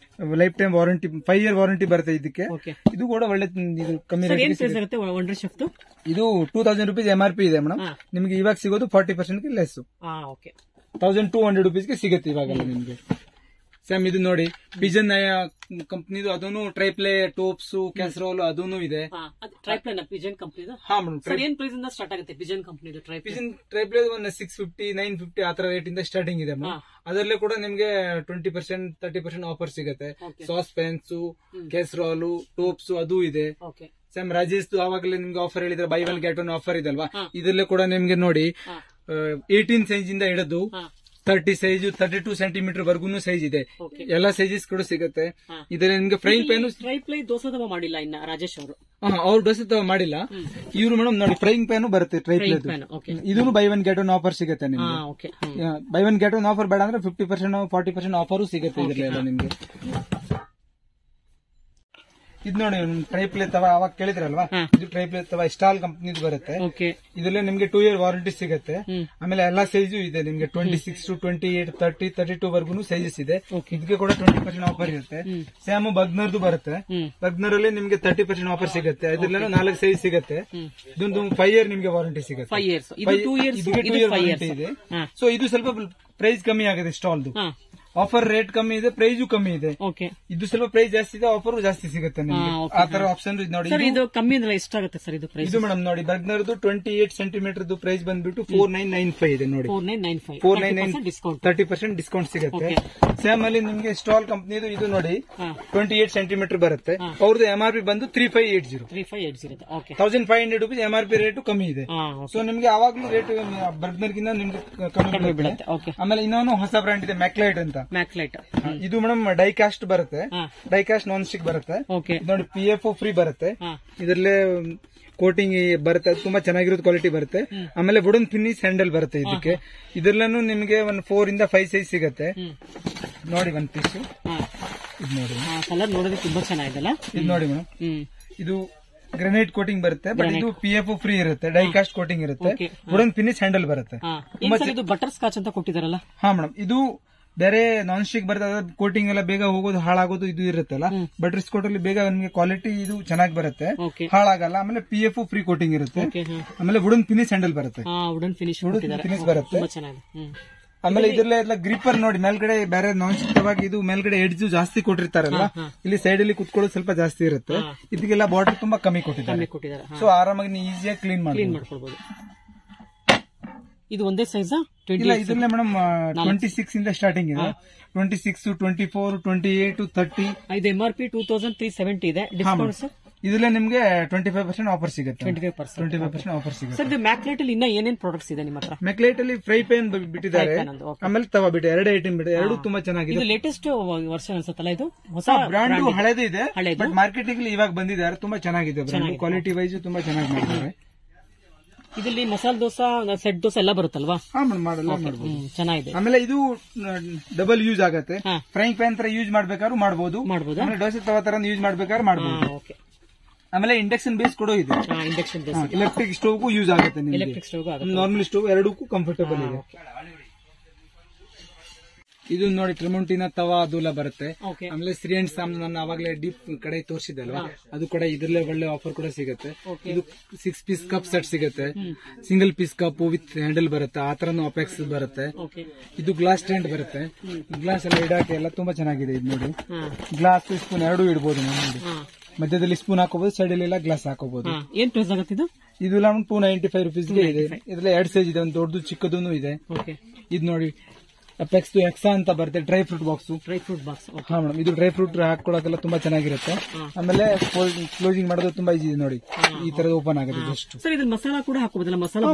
Life time warranty, 5 year warranty ಬರುತ್ತೆ ಇದಕ್ಕೆ. ಇದು ಕೂಡ ಒಳ್ಳೆ ಕಮ್ಮಿ ರೇಟ್. ಇದು 2000 rupees MRP ಇದೆ ಮೇಡಮ್. ನಿಮ್ಗೆ ಇವಾಗ ಸಿಗೋದು 40% ಲೆಸ್. 1200 rupees ಸಿಗುತ್ತೆ ಇವಾಗೆಲ್ಲ ನಿಮ್ಗೆ. ಸ್ಯಾಮ್ ಇದು ನೋಡಿ ಪಿಜನ್ ಕಂಪ್ನಿದು, ಅದೂ ಟ್ರೈಪ್ಲೆ ಟೋಪ್ಸ್ ಕ್ಯಾಸರೋಲ್ ಅದೂ ಇದೆ. ಪಿಜನ್ ಕಂಪ್ನಿದು? ಹಾ ಮೇಡಮ್. ಏನ್ ಪ್ರೈಸ್ ಇಂದ ಸ್ಟಾರ್ಟ್ ಆಗುತ್ತೆ ಪಿಜನ್ ಕಂಪ್ನಿದು? ಪಿಜನ್ ಟ್ರೈಪ್ಲೆ 650 950 ಆತರ ರೇಟ್ ಇಂದ ಸ್ಟಾರ್ಟಿಂಗ್ ಇದೆ ಮೇಡಮ್. ಅದರಲ್ಲೇ ಕೂಡ ನಿಮ್ಗೆ 20% 30% ಆಫರ್ ಸಿಗುತ್ತೆ. ಸಾಸ್ ಪ್ಯಾನ್ಸ್, ಕ್ಯಾಸರೋಲು, ಟೋಪ್ಸ್ ಅದು ಇದೆ. ಸ್ಯಾಮ್ ರಾಜೇಶ್ ಆವಾಗಲೇ ನಿಮ್ಗೆ ಆಫರ್ ಹೇಳಿದ್ರೆ ಬೈ 1 get 1 ಆಫರ್ ಇದೆ ಅಲ್ವಾ, ಇದರಲ್ಲೇ ಕೂಡ ನಿಮ್ಗೆ ನೋಡಿ 18 ಸೈಜ್ ಇಂದ ಹಿಡಿದು 30 ಸೈಜ್ 32 ಸೆಂಟಿಮೀಟರ್ ವರ್ಗು ಸೈಜ್ ಇದೆ. ಎಲ್ಲ ಸೈಜಸ್ ಕೂಡ ಸಿಗುತ್ತೆ. ಇದರಲ್ಲಿ ನಿಮ್ಗೆ ಫ್ರೈಯಿಂಗ್ ಪ್ಯಾನ್ ದೋಸೆ ತವ ಮಾಡಿಲ್ಲ ಇನ್ನ ರಾಜೇಶ್ ಅವರು. ಅವ್ರು ದೋಸೆ ತವ ಮಾಡಿಲ್ಲ. ಇವರು ಮೇಡಮ್ ನೋಡಿ ಫ್ರೈಯಿಂಗ್ ಪ್ಯಾನು ಬರುತ್ತೆ ಟ್ರೈಪ್ಲೆ. ಇದನ್ನು ಬೈ 1 get 1 ಆಫರ್ ಸಿಗುತ್ತೆ ನಿಮ್ಗೆ. ಬೈ 1 get 1 ಆಫರ್ ಬೇಡ ಅಂದ್ರೆ 50% 40% ಆಫರು ಸಿಗುತ್ತೆ ಇದರಲ್ಲಿ ನಿಮ್ಗೆ. ಇದು ನೋಡಿ ಟ್ರೈಪ್ಲೆ ತವ ಅವಾಗ ಕೇಳಿದ್ರಲ್ವಾ, ಇದು ಟ್ರೈಪ್ಲೆ ತವ ಸ್ಟಾಲ್ ಕಂಪ್ನಿದು ಬರುತ್ತೆ. ಇದರಲ್ಲಿ ನಿಮ್ಗೆ 2 year ವಾರಂಟಿ ಸಿಗುತ್ತೆ. ಆಮೇಲೆ ಎಲ್ಲಾ ಸೈಜು ಇದೆ ನಿಮ್ಗೆ 26 to 28 30 32 ವರ್ಗು ಸೈಜಸ್ ಇದೆ. ಇದಕ್ಕೆ ಕೂಡ 20% ಆಫರ್ ಇರುತ್ತೆ. ಸ್ಯಾಮ್ ಬರ್ಗ್ನರ್ದು ಬರುತ್ತೆ. ಬರ್ಗ್ನರ್ ಅಲ್ಲಿ ನಿಮ್ಗೆ 30% ಆಫರ್ ಸಿಗುತ್ತೆ. ಇದರಲ್ಲೆಲ್ಲ 4 ಸೈಜ್ ಸಿಗುತ್ತೆ. ಇದೊಂದು 5 year ನಿಮ್ಗೆ ವಾರಂಟಿ ಸಿಗುತ್ತೆ. 5 years. ಇದು 2 years. 2 year ವಾರಂಟಿ ಇದೆ. ಸೊ ಇದು ಸ್ವಲ್ಪ ಪ್ರೈಸ್ ಕಮ್ಮಿ ಆಗಿದೆ ಸ್ಟಾಲ್ದು. ಆಫರ್ ರೇಟ್ ಕಮ್ಮಿ ಇದೆ, ಪ್ರೈಸು ಕಮ್ಮಿ ಇದೆ. ಇದು ಸ್ವಲ್ಪ ಪ್ರೈಸ್ ಜಾಸ್ತಿ ಇದೆ, ಆಫರ್ ಜಾಸ್ತಿ ಸಿಗುತ್ತೆ ನಿಮಗೆ. ಆ ತರ ಆಪ್ಷನ್ ನೋಡಿ. ಇದು ಕಮ್ಮಿ ಅಂದ್ರೆ ಎಷ್ಟಾಗುತ್ತೆ ಸರ್ ಇದು ಪ್ರೈಸ್? ಇದು ಮೇಡಮ್ ನೋಡಿ ಬರ್ಗ್ನರ್ದು 28 ಸೆಂಟಿಮೀಟರ್ ಪ್ರೈಸ್ ಬಂದ್ಬಿಟ್ಟು 4995 ಇದೆ ನೋಡಿ. 4995 ಡಿಸ್ಕೌಂಟ್, 30% ಡಿಸ್ಕೌಂಟ್ ಸಿಗುತ್ತೆ. ಸೇಮ್ ಅಲ್ಲಿ ನಿಮ್ಗೆ ಸ್ಟಾಲ್ ಕಂಪ್ನಿದು ಇದು ನೋಡಿ 28 ಸೆಂಟಿಮೀಟರ್ ಬರುತ್ತೆ. ಅವ್ರದ್ದು MRP ಬಂದು 3580. 1500 rupees MRP ರೇಟ್ ಕಮ್ಮಿ ಇದೆ. ಸೊ ನಿಮ್ಗೆ ಅವಾಗ್ಲೂ ರೇಟ್ ಬರ್ಗ್ನರ್ ಗಿಂತ ನಿಮ್ಗೆ ಕಮ್ಮಿ ಬೀಳುತ್ತೆ. ಆಮೇಲೆ ಇನ್ನೊಂದು ಹೊಸ ಬ್ರ್ಯಾಂಡ್ ಇದೆ ಮ್ಯಾಕ್ಲೈಟ್ ಅಂತ. ಇದು ಮೇಡಮ್ ಡೈ ಕಾಸ್ಟ್ ಬರುತ್ತೆ, ಡೈ ಕಾಸ್ಟ್ ನಾನ್ ಸ್ಟಿಕ್ ಬರುತ್ತೆ ನೋಡಿ. PFO ಫ್ರೀ ಬರುತ್ತೆ. ಇದರಲ್ಲೇ ಕೋಟಿಂಗ್ ಬರುತ್ತೆ, ತುಂಬಾ ಚೆನ್ನಾಗಿರೋದು ಕ್ವಾಲಿಟಿ ಬರುತ್ತೆ. ಆಮೇಲೆ ವುಡನ್ ಫಿನಿಶ್ ಹ್ಯಾಂಡಲ್ ಬರುತ್ತೆ ಇದಕ್ಕೆ. ಇದರಲ್ಲೂ ನಿಮ್ಗೆ 4 ಇಂದ 5 ಸೈಜ್ ಸಿಗುತ್ತೆ ನೋಡಿ. 1 ಪೀಸ್ ಇದು ನೋಡಿ, ಕಲರ್ ನೋಡೋದಕ್ಕೆ ತುಂಬಾ ಚೆನ್ನಾಗಿದೆಲ್ಲ. ಇದು ನೋಡಿ ಮೇಡಮ್, ಇದು ಗ್ರೆನೈಟ್ ಕೋಟಿಂಗ್ ಬರುತ್ತೆ. ಬಟ್ ಇದು PFO ಫ್ರೀ ಇರುತ್ತೆ, ಡೈ ಕಾಸ್ಟ್ ಕೋಟಿಂಗ್ ಇರುತ್ತೆ, ವುಡನ್ ಫಿನಿಶ್ ಹ್ಯಾಂಡಲ್ ಬರುತ್ತೆ. ಬಟರ್ ಸ್ಕಾಚ್ ಅಂತ ಕೊಟ್ಟಿದಾರಲ್ಲ? ಹಾ ಮೇಡಮ್, ಇದು ಬೇರೆ ನಾನ್ ಸ್ಟಿಕ್ ಬರುತ್ತೆ, ಕೋಟಿಂಗ್ ಎಲ್ಲ ಬೇಗ ಹೋಗೋದು ಹಾಳಾಗೋದು ಇದು ಇರುತ್ತಲ್ಲ. ಬಟರ್ ಸ್ಕಾಚ್ ಅಲ್ಲಿ ಬೇಗ ನಿಮಗೆ ಕ್ವಾಲಿಟಿ ಇದು ಚೆನ್ನಾಗಿ ಬರುತ್ತೆ, ಹಾಳಾಗಲ್ಲ. ಆಮೇಲೆ PFO ಫ್ರೀ ಕೋಟಿಂಗ್ ಇರುತ್ತೆ. ಆಮೇಲೆ ವುಡನ್ ಫಿನಿಶ್ ಹ್ಯಾಂಡಲ್ ಬರುತ್ತೆ, ವುಡನ್ ಫಿನಿಶ್ ಬರುತ್ತೆ. ಆಮೇಲೆ ಇದ್ರಲ್ಲೇ ಎಲ್ಲ ಗ್ರಿಪ್ಪರ್ ನೋಡಿ ಮೇಲ್ಗಡೆ ಬೇರೆ ನಾನ್ ಸ್ಟಿಕ್ ಇದು ಮೇಲ್ಗಡೆ ಎಡ್ಜ್ ಜಾಸ್ತಿ ಕೊಟ್ಟಿರ್ತಾರಲ್ಲ, ಇಲ್ಲಿ ಸೈಡ್ ಅಲ್ಲಿ ಕುತ್ಕೊಳ್ಳೋದು ಸ್ವಲ್ಪ ಜಾಸ್ತಿ ಇರುತ್ತೆ. ಇದಕ್ಕೆಲ್ಲ ಬಾಟಲ್ ತುಂಬಾ ಕಮ್ಮಿ ಕೊಟ್ಟಿದ್ದಾರೆ. ಸೊ ಆರಾಮಾಗಿ ನೀವು ಈಸಿಯಾಗಿ ಕ್ಲೀನ್ ಮಾಡ್ಕೊಳ್ಬಹುದು. ಇದು ಒಂದೇ ಸೈಜ್ ಇಲ್ಲ ಇದ್ರಲ್ಲೇ ಮೇಡಮ್ 26 ಇಂದ ಸ್ಟಾರ್ಟಿಂಗ್ ಇದೆ. 26, 24, 28, 30. ಇದು MRP 2370 ಇದೆ. ಡಿಸ್ಕೌಂಟ್ ಸರ್ ಇದ್ರಲ್ಲೇ ನಿಮ್ಗೆ 25% ಆಫರ್ ಸಿಗುತ್ತೆ. 25% ಆಫರ್ ಸಿಗುತ್ತೆ. ಸರ್ ಇದು ಮ್ಯಾಕ್ಲೇಟ್ ಅಲ್ಲಿ ಇನ್ನ ಏನೇನ್ ಪ್ರಾಡಕ್ಟ್ಸ್ ಇದೆ ನಿಮ್ಮ ಹತ್ರ? ಮೆಕ್ಲೈಟ್ ಅಲ್ಲಿ ಫ್ರೈ ಪ್ಯಾನ್ ಬಿಟ್ಟಿದ್ದಾರೆ, ಆಮೇಲೆ ತವಾ ಬಿಟ್ಟು 2 ಐಟಮ್ ಬಿಟ್ಟು 2 ತುಂಬಾ ಚೆನ್ನಾಗಿದೆ. ಇದು ಲೇಟೆಸ್ಟ್ ವರ್ಷನ್ ಅನ್ಸುತ್ತಲ್ಲ, ಇದು ಹೊಸ ಬ್ರಾಂಡ್ ಹಳೇದು ಇದೆ, ಬಟ್ ಮಾರ್ಕೆಟಿಂಗ್ ಇವಾಗ ಬಂದಿದ್ದಾರೆ. ತುಂಬಾ ಚೆನ್ನಾಗಿದೆ, ಕ್ವಾಲಿಟಿ ವೈಸ್ ತುಂಬಾ ಚೆನ್ನಾಗಿ ಮಾಡಿದ್ದಾರೆ. ಇದರಲ್ಲಿ ಮಸಾಲ ದೋಸಾ, ಸೆಟ್ ದೋಸೆ ಎಲ್ಲ ಬರುತ್ತಲ್ವಾ? ಚೆನ್ನಾಗಿದೆ. ಆಮೇಲೆ ಇದು ಡಬಲ್ ಯೂಸ್ ಆಗತ್ತೆ. ಫ್ರೈಂಗ್ ಪ್ಯಾನ್ ತರ ಯೂಸ್ ಮಾಡ್ಬೇಕಾದ್ರೂ ಮಾಡಬಹುದು, ದೋಸೆ ತವಾ ತರ ಯೂಸ್ ಮಾಡ್ಬೇಕಾದ್ರೂ ಮಾಡಬಹುದು. ಆಮೇಲೆ ಇಂಡಕ್ಷನ್ ಬೇಸ್ ಕೂಡ ಇದೆ. ಇಂಡಕ್ಷನ್ ಎಲೆಕ್ಟ್ರಿಕ್ ಸ್ಟೋವ್ ಯೂಸ್ ಆಗುತ್ತೆ, ನಾರ್ಮಲ್ ಸ್ಟೋವ್ ಎರಡಕ್ಕೂ ಕಂಫರ್ಟೇಬಲ್ ಇದೆ. ಇದು ನೋಡಿ ಟ್ರಿಮೊಂಟಿನ ತವಾ ಅದೆಲ್ಲ ಬರುತ್ತೆ. ಆಮೇಲೆ ಶ್ರೀ ಅಂಡ್ ಸಾಮ್ ನಾನು ಅವಾಗಲೇ ಡೀಪ್ ಕಡೆ ತೋರಿಸಿದಲ್ವಾ, ಅದು ಕೂಡ ಇದ್ರಲ್ಲೇ ಒಳ್ಳೆ ಆಫರ್ ಕೂಡ ಸಿಗುತ್ತೆ. ಇದು 6 ಪೀಸ್ ಕಪ್ ಸೆಟ್ ಸಿಗುತ್ತೆ, single piece cup with handle ಬರುತ್ತೆ, ಆ ತರನು ಅಪೆಕ್ಸ್ ಬರುತ್ತೆ. ಇದು ಗ್ಲಾಸ್ ಸ್ಟ್ಯಾಂಡ್ ಬರುತ್ತೆ, ಗ್ಲಾಸ್ ಎಲ್ಲ ಇಡಕ್ಕೆ ಎಲ್ಲ ತುಂಬಾ ಚೆನ್ನಾಗಿದೆ. ಇದು ನೋಡಿ ಗ್ಲಾಸ್ ಸ್ಪೂನ್ ಎರಡೂ ಇಡಬಹುದು ನೋಡಿ, ಮಧ್ಯದಲ್ಲಿ ಸ್ಪೂನ್ ಹಾಕೋಬಹುದು, ಸೈಡ್ ಎಲ್ಲ ಗ್ಲಾಸ್ ಹಾಕೋಬಹುದು. ಏನ್ ಪ್ರೈಸ್ ಆಗುತ್ತೆ ಇದು? ಇದು 295 ರುಪೀಸ್ಗೆ ಇದೆ. ಇದ್ರಲ್ಲಿ 2 ಸೈಜ್ ಇದೆ, ಒಂದು ದೊಡ್ಡದು ಚಿಕ್ಕದೂ ಇದೆ. ಇದು ನೋಡಿ ಅಪೆಕ್ಸ್ ಎಕ್ಸಾ ಅಂತ ಬರುತ್ತೆ, ಡ್ರೈ ಫ್ರೂಟ್ ಬಾಕ್ಸ್. ಹಾ ಮೇಡಮ್, ಇದು ಡ್ರೈ ಫ್ರೂಟ್ ಹಾಕೊಳಕ್ಕೆಲ್ಲ ತುಂಬಾ ಚೆನ್ನಾಗಿರುತ್ತೆ. ಆಮೇಲೆ ಕ್ಲೋಸಿಂಗ್ ಮಾಡೋದು ತುಂಬಾ ಈಜಿ ಇದೆ ನೋಡಿ, ಈ ತರ ಓಪನ್ ಆಗುತ್ತೆ ಜಸ್ಟ್. ಸರ್ ಇದ್ರಲ್ಲಿ ಮಸಾಲಾ ಕೂಡ ಹಾಕೋಬಹುದಲ್ಲ? ಮಸಾಲಾ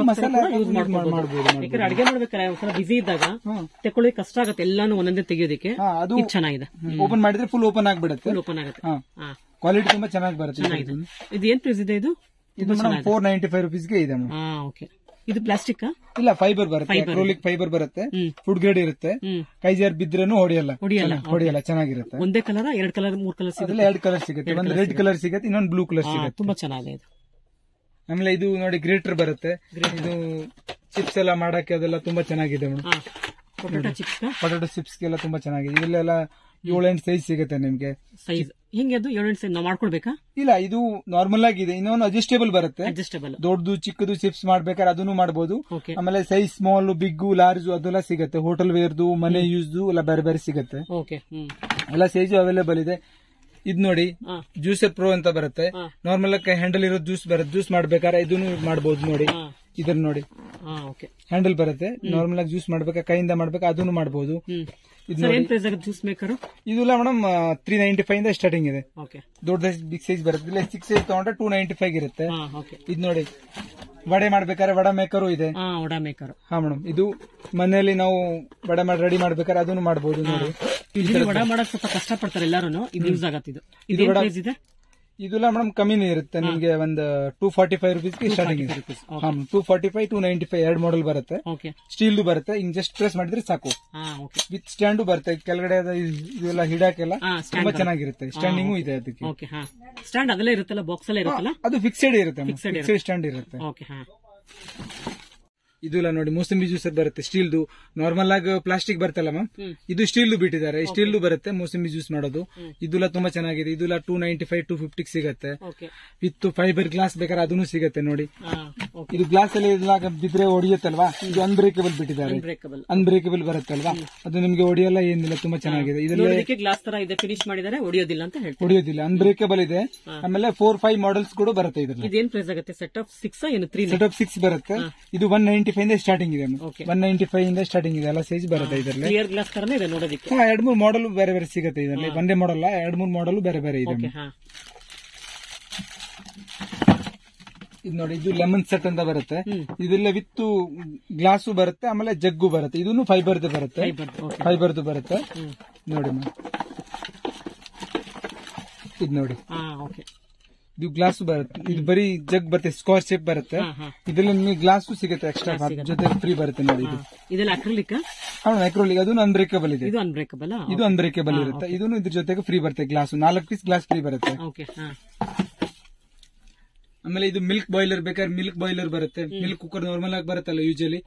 ಯೂಸ್ ಮಾಡಬಹುದು. ಯಾಕಂದ್ರೆ ಅಡಿಗೆ ಮಾಡ್ಬೇಕಾದ್ರೆ ಒಂದ್ಸಲ ಬಿಸಿ ಇದ್ದಾಗ ತೆಕೊಳ್ಳೋಕೆ ಕಷ್ಟ ಆಗುತ್ತೆ, ಎಲ್ಲಾನು ಒಂದೊಂದೇ ತೆಗಿಯೋದಕ್ಕೆ. ಅದು ಚೆನ್ನಾಗಿದೆ, ಓಪನ್ ಮಾಡಿದ್ರೆ ಫುಲ್ ಓಪನ್ ಆಗ್ಬಿಡುತ್ತೆ. ಕ್ವಾಲಿಟಿ ತುಂಬಾ ಚೆನ್ನಾಗಿ ಬರುತ್ತೆ. ಇದು ಏನ್ ಪ್ರೈಸ್ ಇದೆ? ಇದು 495 ರುಪೀಸ್ಗೆ ಇದೆ. ಇದು ಪ್ಲಾಸ್ಟಿಕ್ ಇಲ್ಲ, ಫೈಬರ್ ಬರುತ್ತೆ, ಅಕ್ರೋಲಿಕ್ ಫೈಬರ್ ಬರುತ್ತೆ, ಫುಡ್ ಗ್ರೇಡ್ ಇರುತ್ತೆ. ಕೈಜಾರ್ ಬಿದ್ರೂ ಹೊಡಿಯಲ್ಲ, ಚೆನ್ನಾಗಿರುತ್ತೆ. ಒಂದೇ ಕಲರ್, 2 ಕಲರ್, 3 ಕಲರ್ ಸಿಗುತ್ತೆ. 2 ಕಲರ್ ಸಿಗುತ್ತೆ, ಒಂದು ರೆಡ್ ಕಲರ್ ಸಿಗುತ್ತೆ, ಇನ್ನೊಂದು ಬ್ಲೂ ಕಲರ್ ಸಿಗುತ್ತೆ. ತುಂಬಾ ಚೆನ್ನಾಗಿದೆ. ಆಮೇಲೆ ಇದು ನೋಡಿ ಗ್ರೇಟರ್ ಬರುತ್ತೆ, ಇದು ಚಿಪ್ಸ್ ಎಲ್ಲ ಮಾಡಕ್ಕೆ ಅದೆಲ್ಲ ತುಂಬಾ ಚೆನ್ನಾಗಿದೆ. ಪೊಟೆಟೊ ಚಿಪ್ಸ್ ಗೆಲ್ಲ ತುಂಬಾ ಚೆನ್ನಾಗಿದೆ. ಇಲ್ಲೆಲ್ಲ 7-8 ಸೈಜ್ ಸಿಗುತ್ತೆ ನಿಮ್ಗೆ. ಸೈಜ್ ಹಿಂಗೆ ಅದು 7-8 ಸೈಜ್ ನಾವು ಮಾಡ್ಕೊಳ್ಬೇಕಾ? ಇಲ್ಲ, ಇದು ನಾರ್ಮಲ್ ಆಗಿದೆ. ಇನ್ನೊಂದು ಅಡ್ಜಸ್ಟೇಬಲ್ ಬರುತ್ತೆ, ದೊಡ್ಡದು ಚಿಕ್ಕದು ಚಿಪ್ಸ್ ಮಾಡ್ಬೇಕಾದ್ರೆ ಅದನ್ನು ಮಾಡಬಹುದು. ಆಮೇಲೆ ಸೈಜ್ ಸ್ಮಾಲ್, ಬಿಗ್, ಲಾರ್ಜ್ ಅದೆಲ್ಲ ಸಿಗುತ್ತೆ. ಹೋಟೆಲ್ ವೇರ್ದು, ಮನೆ ಯೂಸ್ ಎಲ್ಲ ಬೇರೆ ಬೇರೆ ಸಿಗುತ್ತೆ. ಎಲ್ಲ ಸೈಜ್ ಅವೈಲೇಬಲ್ ಇದೆ. ಇದ್ ನೋಡಿ ಜ್ಯೂಸರ್ ಪ್ರೋ ಅಂತ ಬರುತ್ತೆ, ನಾರ್ಮಲ್ ಆಗಿ ಹ್ಯಾಂಡಲ್ ಇರೋ ಜ್ಯೂಸ್ ಬರುತ್ತೆ. ಜ್ಯೂಸ್ ಮಾಡ್ಬೇಕಾದ್ರೆ ಇದನ್ನು ಮಾಡಬಹುದು ನೋಡಿ. ಇದನ್ನ ನೋಡಿ ಹ್ಯಾಂಡಲ್ ಬರುತ್ತೆ, ನಾರ್ಮಲ್ ಆಗಿ ಜ್ಯೂಸ್ ಮಾಡ್ಬೇಕಾ ಕೈಯಿಂದ ಮಾಡ್ಬೇಕಾ ಅದನ್ನು ಮಾಡಬಹುದು. ಜ್ಯೂಸ್ ಮೇಕರ್ ಇದೆಲ್ಲ ಮೇಡಮ್ 395 ಇಂದ ಸ್ಟಾರ್ಟಿಂಗ್ ಇದೆ. ದೊಡ್ಡ ಸೈಜ್, ಬಿಗ್ ಸೈಜ್ ಬರುತ್ತೆ. ಇಲ್ಲ 6 ಸೈಜ್ ತಗೊಂಡ್ರೆ 295 ಇರುತ್ತೆ. ಇದು ನೋಡಿ ವಡೆ ಮಾಡ್ಬೇಕಾದ್ರೆ ವಡ ಮೇಕರು ಇದೆ. ಹಾ ಮೇಡಮ್, ಇದು ಮನೆಯಲ್ಲಿ ನಾವು ವಡೆ ಮಾಡಿ ರೆಡಿ ಮಾಡ್ಬೇಕಾದ್ರೆ ಅದನ್ನು ಮಾಡಬಹುದು ನೋಡಿ. ವಡ ಮಾಡಕ್ ಸ್ವಲ್ಪ ಕಷ್ಟ ಪಡ್ತಾರೆ ಎಲ್ಲಾರು, ಇದು ಯೂಸ್ ಆಗತ್ತೆ. ಇದು ಇದೆಲ್ಲ ಮೇಡಮ್ ಕಮ್ಮಿನೇ ಇರುತ್ತೆ, ನಿಮ್ಗೆ ಒಂದು 245 ರುಪೀಸ್ಗೆ ಸ್ಟಾರ್ಟಿಂಗ್ ಇದೆ. 245, 295 2 ಮಾಡೆಲ್ ಬರುತ್ತೆ. ಸ್ಟೀಲ್ ಬರುತ್ತೆ, ಹಿಂಗ್ ಜಸ್ಟ್ ಪ್ರೆಸ್ ಮಾಡಿದ್ರೆ ಸಾಕು. ವಿತ್ ಸ್ಟ್ಯಾಂಡು ಬರುತ್ತೆ ಕೆಳಗಡೆ, ಇದೆಲ್ಲ ಹಿಡಾಕೆಲ್ಲ ತುಂಬಾ ಚೆನ್ನಾಗಿರುತ್ತೆ. ಸ್ಟ್ಯಾಂಡಿಂಗು ಇದೆ ಅದಕ್ಕೆ. ಸ್ಟ್ಯಾಂಡ್ ಅದೆಲ್ಲ ಇರುತ್ತಲ್ಲ, ಬಾಕ್ಸ್ ಎಲ್ಲ ಇರುತ್ತಲ್ಲ, ಅದು ಫಿಕ್ಸೆಡ್ ಇರುತ್ತೆ, ಫಿಕ್ಸೆಡ್ ಸ್ಟ್ಯಾಂಡ್ ಇರುತ್ತೆ. ಇದೆಲ್ಲ ನೋಡಿ ಮೂಸಂಬಿ ಜ್ಯೂಸರ್ ಬರುತ್ತೆ, ಸ್ಟೀಲ್ದು. ನಾರ್ಮಲ್ ಆಗಿ ಪ್ಲಾಸ್ಟಿಕ್ ಬರ್ತಲ್ಲ ಮ್ಯಾಮ್, ಇದು ಸ್ಟೀಲ್ದು ಬಿಟ್ಟಿದ್ದಾರೆ. ಸ್ಟೀಲ್ದು ಬರುತ್ತೆ ಮೂಸಂಬಿ ಜ್ಯೂಸ್ ಮಾಡೋದು. ಇದೆಲ್ಲ ತುಂಬಾ ಚೆನ್ನಾಗಿದೆ. ಇದೆಲ್ಲ 295, 250 ಸಿಗುತ್ತೆ. ವಿತ್ ಫೈಬರ್ ಗ್ಲಾಸ್ ಬೇಕಾದ್ರೆ ಅದನ್ನು ಸಿಗುತ್ತೆ ನೋಡಿ. ಇದು ಗ್ಲಾಸ್ ಅಲ್ಲಿ ಬಿದ್ರೆ ಹೊಡಿಯುತ್ತಲ್ವಾ, ಇದು ಅನ್ಬ್ರೇಕಬಲ್ ಬಿಟ್ಟಿದ್ದಾರೆ. ಅನ್ಬ್ರೇಕಬಲ್ ಬರುತ್ತಲ್ವಾ, ಅದು ನಿಮ್ಗೆ ಹೊಡಿಯಲ್ಲ, ಏನಿಲ್ಲ, ತುಂಬಾ ಚೆನ್ನಾಗಿದೆ. ಇದರಲ್ಲಿ ಗ್ಲಾಸ್ ತರ ಇದೆ, ಫಿನಿಶ್ ಮಾಡಿದರೆ ಹೊಡಿಯೋದಿಲ್ಲ ಅಂತ ಹೇಳ್ತಾರೆ. ಹೊಡಿಯೋದಿಲ್ಲ, ಅನ್ಬ್ರೇಕಬಲ್ ಇದೆ. ಆಮೇಲೆ 4-5 ಮಾಡೆಲ್ಸ್ ಕೂಡ ಬರುತ್ತೆ ಇದರಲ್ಲಿ. ಇದೇನ್ ಪ್ರೈಸ್ ಆಗುತ್ತೆ? ಸೆಟ್ ಆಫ್ 6 ಏನು 3? ಸೆಟ್ ಆಫ್ 6 ಬರುತ್ತೆ. ಇದು 195 ಇಂದ ಸ್ಟಾರ್ಟಿಂಗ್ ಇದೆ. 195 ಇಂದ ಸ್ಟಾರ್ಟಿಂಗ್ ಇದೆ, ಎಲ್ಲ ಸೈಜ್ ಬರುತ್ತೆ ಇದರಲ್ಲಿ. ಕ್ಲಿಯರ್ ಗ್ಲಾಸ್ ತರನೇ ಇದೆ ನೋಡೋದಕ್ಕೆ. 2-3 ಮಾಡೆಲ್ ಬೇರೆ ಬೇರೆ ಸಿಗುತ್ತೆ ಇದರಲ್ಲಿ, ಒಂದೇ ಮಾಡೆಲ್ 2-3 ಮಾಡೆಲ್ ಬೇರೆ ಬೇರೆ ಇದೆ. ಇದು ನೋಡಿ, ಇದು ಲೆಮನ್ ಸೆಟ್ ಅಂತ ಬರುತ್ತೆ. ಇದೆಲ್ಲ ವಿತ್ ಗ್ಲಾಸು ಬರುತ್ತೆ, ಆಮೇಲೆ ಜಗ್ಗು ಬರುತ್ತೆ. ಇದನ್ನು ಫೈಬರ್ದು ಬರುತ್ತೆ ನೋಡಿ ಮ್ಯಾಮ್. ಇದು ನೋಡಿ, ಇದು ಗ್ಲಾಸ್ ಬರುತ್ತೆ. ಇದು ಬರೀ ಜಗ್ ಬರುತ್ತೆ, ಸ್ಕ್ವೇರ್ ಶೇಪ್ ಬರುತ್ತೆ. ಇದರಲ್ಲಿ ನಿಮಗೆ ಗ್ಲಾಸ್ ಸಿಗುತ್ತೆ ಎಕ್ಸ್ಟ್ರಾ ಜೊತೆ ಫ್ರೀ ಬರುತ್ತೆ ನೋಡಿ. ಇದು ಇದೆಲ್ಲ ಅಕ್ರಿಲಿಕ್, ಅಕ್ರೋಲಿಕ್. ಅದು ಅನ್ಬ್ರೇಕಬಲ್ ಇದೆ. ಇದು ಅನ್ಬ್ರೇಕಬಲ್ ಇರುತ್ತೆ. ಇದನ್ನು ಇದ್ರ ಜೊತೆಗೆ ಫ್ರೀ ಬರುತ್ತೆ ಗ್ಲಾಸ್. 4 ಪೀಸ್ ಗ್ಲಾಸ್ ಫ್ರೀ ಬರುತ್ತೆ. ಆಮೇಲೆ ಇದು ಮಿಲ್ಕ್ ಬಾಯ್ಲರ್ ಬೇಕಾದ್ರೆ ಮಿಲ್ಕ್ ಬಾಯ್ಲರ್ ಬರುತ್ತೆ. ಮಿಲ್ಕ್ ಕುಕ್ಕರ್ ನಾರ್ಮಲ್ ಆಗಿ ಬರುತ್ತಲ್ಲ ಯೂಶಲಿ,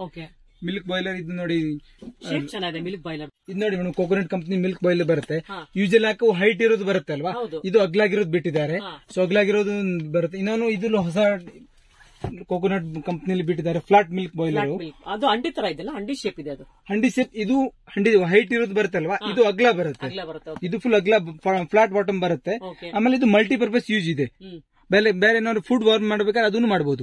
ಮಿಲ್ಕ್ ಬಾಯ್ಲರ್. ಇದು ನೋಡಿ ಮಿಲ್ಕ್ ಬಾಯ್ಲರ್. ಇದು ನೋಡಿ madam, coconut company milk boiler ಬರುತ್ತೆ. ಯೂಶಲ್ ಹಾಕಿ ಹೈಟ್ ಇರೋದು ಬರುತ್ತೆ ಅಲ್ವಾ, ಇದು ಅಗ್ಲಾಗಿರೋದು ಬಿಟ್ಟಿದ್ದಾರೆ. ಸೊ ಅಗ್ಲಾಗಿರೋದು ಬರುತ್ತೆ. ಇನ್ನೊಂದು ಇದು ಹೊಸ ಕೋಕೋನಟ್ ಕಂಪನಿಯಲ್ಲಿ ಬಿಟ್ಟಿದ್ದಾರೆ ಫ್ಲಾಟ್ ಮಿಲ್ಕ್ ಬಾಯ್ಲರ್. ಅದು ಅಂಡಿ ತರ ಇದೆಲ್ಲ, ಅಂಡಿ ಶೇಪ್ ಇದೆ. ಅದು ಹಂಡಿ ಶೇಪ್. ಇದು ಹಂಡಿ ಹೈಟ್ ಇರೋದು ಬರುತ್ತಲ್ವಾ, ಇದು ಅಗ್ಲ ಬರುತ್ತೆ. ಇದು ಫುಲ್ ಅಗ್ಲ ಫ್ಲಾಟ್ ಬಾಟಮ್ ಬರುತ್ತೆ. ಆಮೇಲೆ ಇದು ಮಲ್ಟಿಪರ್ಪಸ್ ಯೂಸ್ ಇದೆ. ಬೇರೆ ಬೇರೆ ಏನಾದ್ರು ಫುಡ್ ವಾರ್ಮ್ ಮಾಡ್ಬೇಕಾದ್ರೆ ಅದನ್ನು ಮಾಡಬಹುದು.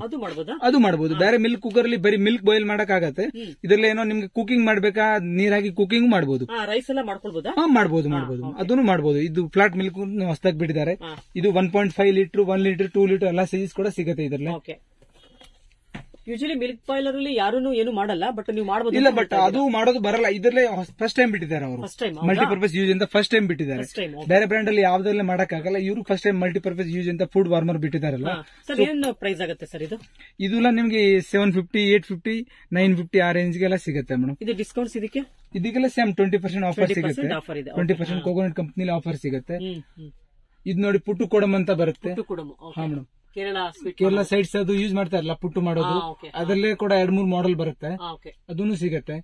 ಅದು ಮಾಡಬಹುದು. ಬೇರೆ ಮಿಲ್ಕ್ ಕುಕ್ಕರ್ ಅಲ್ಲಿ ಬರೀ ಮಿಲ್ಕ್ ಬಾಯ್ಲ್ ಮಾಡಕ್ ಆಗತ್ತೆ. ಇದ್ರಲ್ಲಿ ಏನೋ ನಿಮ್ಗೆ ಕುಕಿಂಗ್ ಮಾಡ್ಬೇಕಾ, ನೀರಾಗಿ ಕುಕಿಂಗ್ ಮಾಡಬಹುದು. ರೈಸ್ ಎಲ್ಲ ಮಾಡ್ಕೊಳ್ಬಹುದಾ? ಮಾಡಬಹುದು. ಅದನ್ನು ಮಾಡಬಹುದು. ಇದು ಫ್ಲಾಟ್ ಮಿಲ್ಕ್ ಹೊಸದಾಗಿ ಬಿಟ್ಟಿದ್ದಾರೆ. ಇದು 1.5 ಲೀಟರ್, 1 ಲೀಟರ್, 2 ಲೀಟರ್ ಎಲ್ಲ ಸೈಜ್ ಕೂಡ ಸಿಗುತ್ತೆ ಇದರಲ್ಲಿ. ಯೂಶಲಿ ಮಿಲ್ಕ್ ಬಾಯ್ಲರ್ ಅಲ್ಲಿ ಯಾರು ಏನು ಮಾಡಲ್ಲ, ಬಟ್ ನೀವು ಮಾಡಬಹುದು. ಇಲ್ಲ, ಬಟ್ ಅದು ಮಾಡೋದು ಬರಲ್ಲ. ಇದರಲ್ಲೇ ಫಸ್ಟ್ ಟೈಮ್ ಬಿಟ್ಟಿದ್ದಾರೆ ಅವರು. ಮಲ್ಟಿಪರ್ಪಸ್ ಯೂಸ್ ಅಂತ ಫಸ್ಟ್ ಟೈಮ್ ಬಿಟ್ಟಿದ್ದಾರೆ. ಬೇರೆ ಬ್ರ್ಯಾಂಡ್ ಅಲ್ಲಿ ಯಾವ್ದೆಲ್ಲ ಮಾಡಕ್ ಆಗಲ್ಲ. ಇವರು ಫಸ್ಟ್ ಟೈಮ್ ಮಲ್ಟಿಪರ್ಪಸ್ ಯೂಸ್ ಅಂತ ಫುಡ್ ವಾರ್ಮರ್ ಬಿಟ್ಟಿದ್ದಾರಲ್ಲ. ಸರ್ ಏನು ಪ್ರೈಸ್ ಆಗುತ್ತೆ ಸರ್ ಇದು? ಇದೆಲ್ಲ ನಿಮ್ಗೆ 750, 850, 950 ಆ ರೇಂಜ್ ಗೆಲ್ಲ ಸಿಗುತ್ತೆ ಮೇಡಮ್. ಇದು ಡಿಸ್ಕೌಂಟ್ಸ್ ಇದಕ್ಕೆಲ್ಲ ಸೇಮ್ 20% ಆಫರ್ ಸಿಗುತ್ತೆ. 20% ಕೋಕೋನಟ್ ಕಂಪನಿ ಆಫರ್ ಸಿಗುತ್ತೆ. ಇದು ನೋಡಿ ಪುಟ್ಟು ಕೊಡಮ್ ಅಂತ ಬರುತ್ತೆ. ಹಾ ಮೇಡಮ್, ಕೇರಳ ಸೈಡ್ಸ್ ಅದು ಯೂಸ್ ಮಾಡ್ತಾರಲ್ಲ ಪುಟ್ಟು ಮಾಡೋದು, ಅದರಲ್ಲೇ ಕೂಡ 2-3 ಮಾಡೆಲ್ ಬರುತ್ತೆ. ಅದನ್ನು ಸಿಗತ್ತೆ.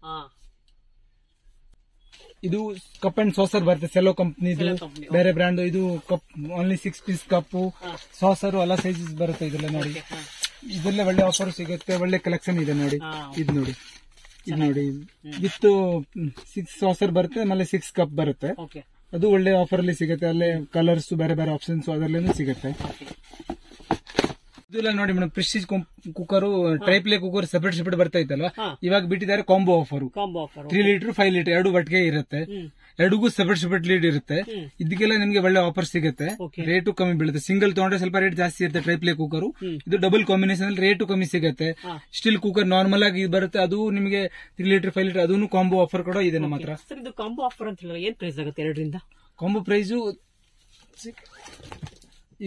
ಇದು ಕಪ್ ಅಂಡ್ ಸಾಸರ್ ಬರುತ್ತೆ, ಸೆಲೋ ಕಂಪ್ನಿದು ಬೇರೆ ಬ್ರ್ಯಾಂಡ್. ಇದು cup only 6 piece cup saucer ಎಲ್ಲ ಸೈಜಸ್ ಬರುತ್ತೆ ಇದೆಲ್ಲ ನೋಡಿ. ಇದರಲ್ಲೇ ಒಳ್ಳೆ ಆಫರ್ ಸಿಗುತ್ತೆ, ಒಳ್ಳೆ ಕಲೆಕ್ಷನ್ ಇದೆ ನೋಡಿ. ಇದು ನೋಡಿ ವಿತ್ 6 ಸಾಸರ್ ಬರುತ್ತೆ, ಆಮೇಲೆ 6 ಕಪ್ ಬರುತ್ತೆ. ಅದು ಒಳ್ಳೆ ಆಫರ್ ಅಲ್ಲಿ ಸಿಗುತ್ತೆ. ಅಲ್ಲೇ ಕಲರ್ಸ್ ಬೇರೆ ಬೇರೆ ಆಪ್ಷನ್ಸ್ ಅದರಲ್ಲೇನು ಸಿಗುತ್ತೆ. ಇದೆಲ್ಲ ನೋಡಿ madam, Prestige cooker, triply cooker separate ಬರ್ತಾ ಇತ್ತಲ್ವಾ, ಇವಾಗ ಬಿಟ್ಟಿದ್ದಾರೆ ಕಾಂಬೋ ಆಫರ್. 3 ಲೀಟರ್ 5 ಲೀಟರ್ 2 ಒಟ್ಟಿಗೆ ಇರುತ್ತೆ. 2ಗೂ ಸೆಪರೇಟ್ ಲೀಡ್ ಇರುತ್ತೆ. ಇದಕ್ಕೆಲ್ಲ ನಿಮ್ಗೆ ಒಳ್ಳೆ ಆಫರ್ ಸಿಗುತ್ತೆ. ರೇಟು ಕಮ್ಮಿ ಬೀಳುತ್ತೆ. ಸಿಂಗಲ್ ತಗೊಂಡ್ರೆ ಸ್ವಲ್ಪ ರೇಟ್ ಜಾಸ್ತಿ ಇರುತ್ತೆ ಟ್ರೈಪ್ಲೆ ಕುಕ್ಕರ್. ಇದು ಡಬಲ್ ಕಾಂಬಿನೇಷನ್ ಅಲ್ಲಿ ರೇಟು ಕಮ್ಮಿ ಸಿಗುತ್ತೆ. ಸ್ಟಿಲ್ ಕುಕ್ಕರ್ ನಾರ್ಮಲ್ ಆಗಿ ಬರುತ್ತೆ, ಅದು ನಿಮಗೆ 3 ಲೀಟರ್ 5 ಲೀಟರ್ ಅದನ್ನು ಕಾಂಬೋ ಆಫರ್ ಕೂಡ ಇದೆ ನಮ್ಮ ಹತ್ರ. ಇದು ಕಾಂಬೋ ಆಫರ್ ಅಂತ ಹೇಳಿದ್ರೆ ಏನ್ ಪ್ರೈಸ್ ಆಗುತ್ತೆ? 2ರಿಂದ ಕಾಂಬೋ ಪ್ರೈಸ್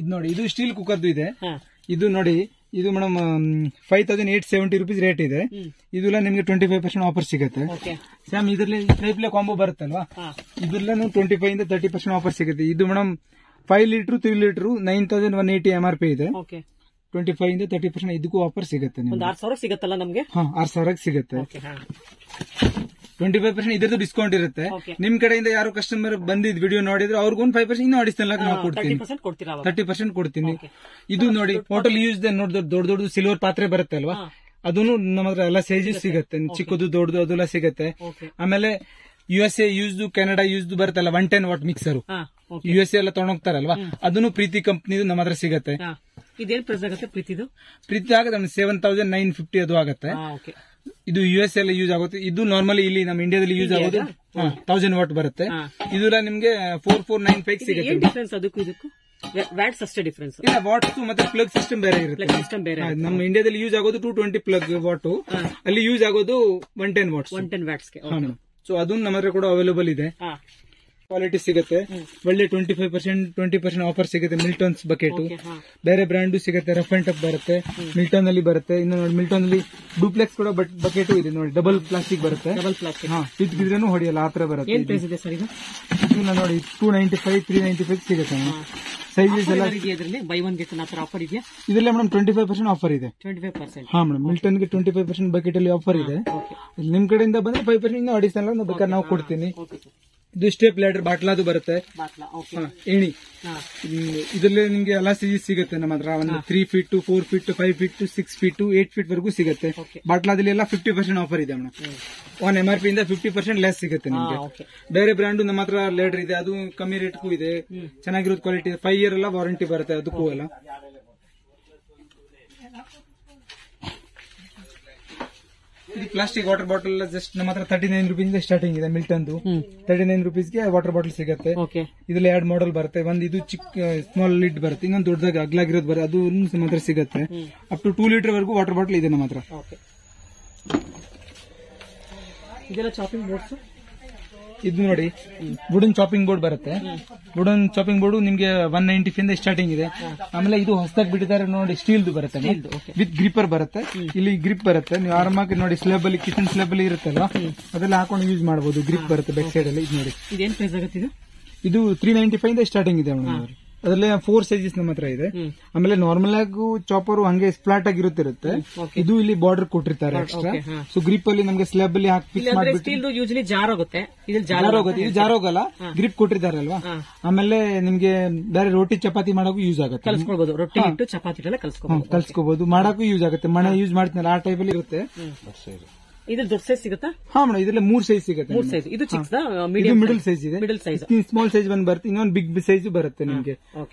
ಇದು ನೋಡಿ, ಇದು ಸ್ಟೀಲ್ ಕುಕ್ಕರ್ದು ಇದೆ. ಇದು ನೋಡಿ, ಇದು ಮೇಡಮ್ 5870 rupees ರೇಟ್ ಇದೆ. ಇದೆಲ್ಲ ನಿಮ್ಗೆ 25% ಆಫರ್ ಸಿಗುತ್ತೆ. ಸ್ಯಾಮ್ ಇದರಲ್ಲಿ ಟ್ರೈಪ್ಲೆ ಕಾಂಬೋ ಬರುತ್ತಲ್ವಾ, ಇದ್ರಲ್ಲೇ 25 ಇಂದ 30% ಆಫರ್ ಸಿಗುತ್ತೆ. ಇದು ಮೇಡಮ್ 5 ಲೀಟರ್ 3 ಲೀಟರ್ 9180 MRP ಇದೆ. 25 ಇಂದ 30% ಇದಕ್ಕೂ ಆಫರ್ ಸಿಗುತ್ತೆ. 6,000 ಸಿಗುತ್ತಲ್ಲ ನಮ್ಗೆ? 6,000 ಸಿಗುತ್ತೆ. 25% ಇದರದ್ದು ಡಿಸ್ಕೌಂಟ್ ಇರುತ್ತೆ. ನಿಮ್ ಕಡೆಯಿಂದ ಯಾರು ಕಸ್ಟಮರ್ ಬಂದಿದ್ ವಿಡಿಯೋ ನೋಡಿದ್ರೆ ಅವ್ರಿಗೂ 5% ಇನ್ನೂ ಅಡಿಷನಲ್ ಆಗಿ ನಾವು ಕೊಡ್ತೀನಿ. 30% ಕೊಡ್ತೀನಿ. ಇದು ನೋಡಿ, ಹೋಟೆಲ್ ಯೂಸ್ ನೋಡಿ, ದೊಡ್ಡ ಸಿಲ್ವರ್ ಪಾತ್ರೆ ಬರುತ್ತೆ ಅಲ್ವಾ, ಅದನ್ನು ನಮ್ಮ ಹತ್ರ ಎಲ್ಲ ಸೈಜಸ್ ಸಿಗುತ್ತೆ. ಚಿಕ್ಕದು ದೊಡ್ಡದು ಅದೆಲ್ಲ ಸಿಗುತ್ತೆ. ಆಮೇಲೆ USA ಯೂಸ್ದು, ಕೆನಡಾ ಯೂಸ್ದು ಬರುತ್ತಲ್ಲ 110 ವಾಟ್ ಮಿಕ್ಸರ್, USA ಎಲ್ಲ ತಗೊಂಡೋಗ್ತಾರಲ್ವಾ, ಅದನ್ನು ಪ್ರೀತಿ ಕಂಪ್ನಿದು ನಮ್ಮ ಹತ್ರ ಸಿಗುತ್ತೆ. ಇದೇನ್ ಪ್ರೈಸ್ ಆಗುತ್ತೆ ಪ್ರೀತಿದು? ಪ್ರೀತಿ ಆಗುತ್ತೆ 7,950 ಅದು ಆಗುತ್ತೆ. ಇದು US ಎಲ್ಲ ಯೂಸ್ ಆಗುತ್ತೆ. ಇದು ನಾರ್ಮಲಿ ಇಲ್ಲಿ ನಮ್ಮ ಇಂಡಿಯಾದಲ್ಲಿ ಯೂಸ್ ಆಗೋದು 1000 ವಾಟ್ ಬರುತ್ತೆ. ಇದೆಲ್ಲ ನಿಮ್ಗೆ 4495 ಸಿಗುತ್ತೆ. ಡಿಫರೆನ್ಸ್ ಅದಕ್ಕೂ ಇದಕ್ಕೂ ವ್ಯಾಟ್ಸ್ ಅಷ್ಟೇ ಡಿಫರೆನ್ಸ್ ಇಲ್ಲ, ವಾಟ್ಸ್ ಮತ್ತೆ ಪ್ಲಗ್ ಸಿಸ್ಟಮ್ ಬೇರೆ ಇರುತ್ತೆ. ನಮ್ಮ ಇಂಡಿಯಾದಲ್ಲಿ ಯೂಸ್ ಆಗೋದು 220 ಪ್ಲಗ್ ವಾಟ್, ಅಲ್ಲಿ ಯೂಸ್ ಆಗೋದು 110 ವಾಟ್ಸ್. 110 ವ್ಯಾಟ್ಸ್. ಸೊ ಅದನ್ನು ನಮ್ಮ ಹತ್ರ ಕೂಡ ಅವೈಲೇಬಲ್ ಇದೆ. ಕ್ವಾಲಿಟಿ ಸಿಗುತ್ತೆ. ಒಳ್ಳೆ 20% ಆಫರ್ ಸಿಗುತ್ತೆ. ಮಿಲ್ಟನ್ಸ್ ಬಕೆಟ್ ಬೇರೆ ಬ್ರ್ಯಾಂಡ್ ಸಿಗುತ್ತೆ. ರಫ್ ಅಂಡ್ ಟಫ್ ಬರುತ್ತೆ, ಮಿಲ್ಟನ್ ಅಲ್ಲಿ ಬರುತ್ತೆ. ಇನ್ನು ನೋಡಿ, ಮಿಲ್ಟನ್ ಅಲ್ಲಿ ಡೂಪ್ಲೆಕ್ಸ್ ಕೂಡ ಬಕೆಟ್ ಇದೆ ನೋಡಿ, ಡಬಲ್ ಪ್ಲಾಸ್ಟಿಕ್ ಬರುತ್ತೆ. ಬಿದ್ದಿದ್ರೇನು ಹೊಡಿಯಲ್ಲ, ಆ ತರ ಬರುತ್ತೆ. ನೋಡಿ 295, 395 ಸಿಗುತ್ತೆ. ಸೈಜಸ್ ಎಲ್ಲ ಬೈ ಒನ್ ಗೆಟ್ ಆಫರ್ ಇದೆಯಾ ಇದರಲ್ಲಿ ಮೇಡಮ್? 25% ಆಫರ್ ಇದೆ. 25%? ಹಾ ಮೇಡಮ್, ಮಿಲ್ಟನ್ ಗೆ 25% ಬಕೆಟ್ ಅಲ್ಲಿ ಆಫರ್ ಇದೆ. ನಿಮ್ ಕಡೆಯಿಂದ ಬಂದ್ರೆ 5% ಇನ್ನೂ ಅಡಿಷನಲ್ ಬೇಕಾದ್ರೆ ನಾವು ಕೊಡ್ತೀನಿ. ಇದು ಸ್ಟೆಪ್ ಲ್ಯಾಡರ್ ಬಾಟ್ಲಾದು ಬರುತ್ತೆ, ಏಣಿ. ಇದರಲ್ಲಿ ನಿಮ್ಗೆ ಎಲ್ಲ ಸೈಜಸ್ ಸಿಗುತ್ತೆ ನಮ್ಮ ಹತ್ರ. ಒಂದು 3 feet, 4 feet, 5 feet, 6 feet, 8 feet ವರೆಗೂ ಸಿಗುತ್ತೆ. ಬಾಟ್ಲಾದಲ್ಲಿ ಎಲ್ಲ 50% ಆಫರ್ ಇದೆ ಮೇಡಮ್. ಒನ್ MRP ಇಂದ 50% ಲೆಸ್ ಸಿಗುತ್ತೆ ನಿಮ್ಗೆ. ಬೇರೆ ಬ್ರ್ಯಾಂಡ್ ನಮ್ಮ ಹತ್ರ ಲ್ಯಾಡರ್ ಇದೆ, ಅದು ಕಮ್ಮಿ ರೇಟ್ಗೂ ಇದೆ, ಚೆನ್ನಾಗಿರೋದು ಕ್ವಾಲಿಟಿ ಇದೆ. 5 ಇಯರ್ ಎಲ್ಲ ವಾರಂಟಿ ಬರುತ್ತೆ ಅದಕ್ಕೂ ಎಲ್ಲ. ಇದು ಪ್ಲಾಸ್ಟಿಕ್ ವಾಟರ್ ಬಾಟಲ್ ಜಸ್ಟ್ ನಮ್ಮ ಹತ್ರ 39 ರೂಪೀಸ್ ಸ್ಟಾರ್ಟಿಂಗ್ ಇದೆ. ಮಿಲ್ಟನ್ 39 ರೂಪೀಸ್ಗೆ ವಾಟರ್ ಬಾಟಲ್ ಸಿಗುತ್ತೆ. ಇದ್ರಲ್ಲಿ 2 ಮಾಡೆಲ್ ಬರುತ್ತೆ. ಒಂದು ಇದು ಚಿಕ್ಕ ಸ್ಮಾಲ್ ಲಿಡ್ ಬರುತ್ತೆ, ಇನ್ನೊಂದು ದೊಡ್ಡದಾಗಿ ಅಗ್ಲಾಗಿರೋದು ಬರುತ್ತೆ, ಅದು ನಮ್ಮ ಹತ್ರ ಸಿಗುತ್ತೆ. ಅಪ್ ಟು 2 ಲೀಟರ್ ವರೆಗೂ ವಾಟರ್ ಬಾಟಲ್ ಇದೆ ನಮ್ಮ ಹತ್ರ. ಇದೆಲ್ಲ ಚಾಪಿಂಗ್ ಬೋರ್ಡ್ಸ್. ಇದು ನೋಡಿ, ವುಡನ್ ಚಾಪಿಂಗ್ ಬೋರ್ಡ್ ಬರುತ್ತೆ. ವುಡನ್ ಚಾಪಿಂಗ್ ಬೋರ್ಡ್ ನಿಮ್ಗೆ 195 ಇಂದ ಸ್ಟಾರ್ಟಿಂಗ್ ಇದೆ. ಆಮೇಲೆ ಇದು ಹೊಸದಾಗಿ ಬಿಟ್ಟಿದ್ದಾರೆ ನೋಡಿ, ಸ್ಟೀಲ್ದು ಬರುತ್ತೆ ವಿತ್ ಗ್ರಿಪ್ಪರ್ ಬರುತ್ತೆ. ಇಲ್ಲಿ ಗ್ರಿಪ್ ಬರುತ್ತೆ, ನೀವು ಆರಾಮಾಗಿ ನೋಡಿ ಸ್ಲೇಬ್ ಅಲ್ಲಿ, ಕಿಚನ್ ಸ್ಲೇಬ್ ಅಲ್ಲಿ ಇರುತ್ತಲ್ಲ, ಅದೆಲ್ಲ ಹಾಕೊಂಡು ಯೂಸ್ ಮಾಡಬಹುದು. ಗ್ರಿಪ್ ಬರುತ್ತೆ ಬ್ಯಾಕ್ ಸೈಡ್ ಅಲ್ಲಿ. ಇದು ನೋಡಿ, ಇದೇನ್ ಪ್ರೈಸ್ ಆಗುತ್ತೆ? ಇದು 395 ಇಂದ ಸ್ಟಾರ್ಟಿಂಗ್ ಇದೆ ಮೇಡಮ್. ಅದರಲ್ಲಿ 4 ಸೈಜಸ್ ನಮ್ಮ ಹತ್ರ ಇದೆ. ಆಮೇಲೆ ನಾರ್ಮಲ್ ಆಗಿ ಚಾಪರ್ ಹಂಗೆ ಫ್ಲಾಟ್ ಆಗಿ ಇರುತ್ತೆ. ಇದು ಇಲ್ಲಿ ಬಾರ್ಡರ್ ಕೊಟ್ಟಿರ್ತಾರೆ ಎಕ್ಸ್ಟ್ರಾ. ಸೊ ಗ್ರಿಪ್ ಅಲ್ಲಿ ನಮ್ಗೆ ಸ್ಲಾಬ್ ಅಲ್ಲಿ ಹಾಕಿ ಫಿಕ್ಸ್ ಮಾಡ್ಬಿಟ್ಟು ಯೂಶಲಿ ಜಾರೋಗುತ್ತೆ, ಇದು ಜಾರೋಗಲ್ಲ, ಗ್ರಿಪ್ ಕೊಟ್ಟಿರ್ತಾರಲ್ವಾ. ಆಮೇಲೆ ನಿಮ್ಗೆ ಬೇರೆ ರೋಟಿ ಚಪಾತಿ ಮಾಡೋಕು ಯೂಸ್ ಆಗುತ್ತೆ. ಕಲ್ಸ್ಕೊಬಹುದು, ರೊಟ್ಟಿ ಇಟ್ಟು ಚಪಾತಿ ಎಲ್ಲ ಕಲ್ಸ್ಕೋಬಹುದು, ಮಾಡಕ್ಕೂ ಯೂಸ್ ಆಗುತ್ತೆ. ಮನೆ ಯೂಸ್ ಮಾಡ್ತೀನಲ್ಲ ಆ ಟೈಪ್ ಅಲ್ಲಿ ಇರುತ್ತೆ. ಇದು ದೊಡ್ಡ ಸೈಜ್ ಸಿಗುತ್ತಾ? ಹಾ ಮೇಡಮ್, ಇದರಲ್ಲಿ 3 ಸೈಜ್ ಸಿಗುತ್ತೆ. 3 ಸೈಜ್. ಇದು ಚಿಕ್ಕದ, ಮಿಡಲ್ ಸೈಜ್ ಇದೆ. ಮಿಡಲ್ ಸೈಜ್, ಸ್ಮಾಲ್ ಸೈಜ್ ಒಂದು ಬರುತ್ತೆ, ಇನ್ನೊಂದು ಬಿಗ್ ಸೈಜ್ ಬರುತ್ತೆ ನಿಮ್ಗೆ.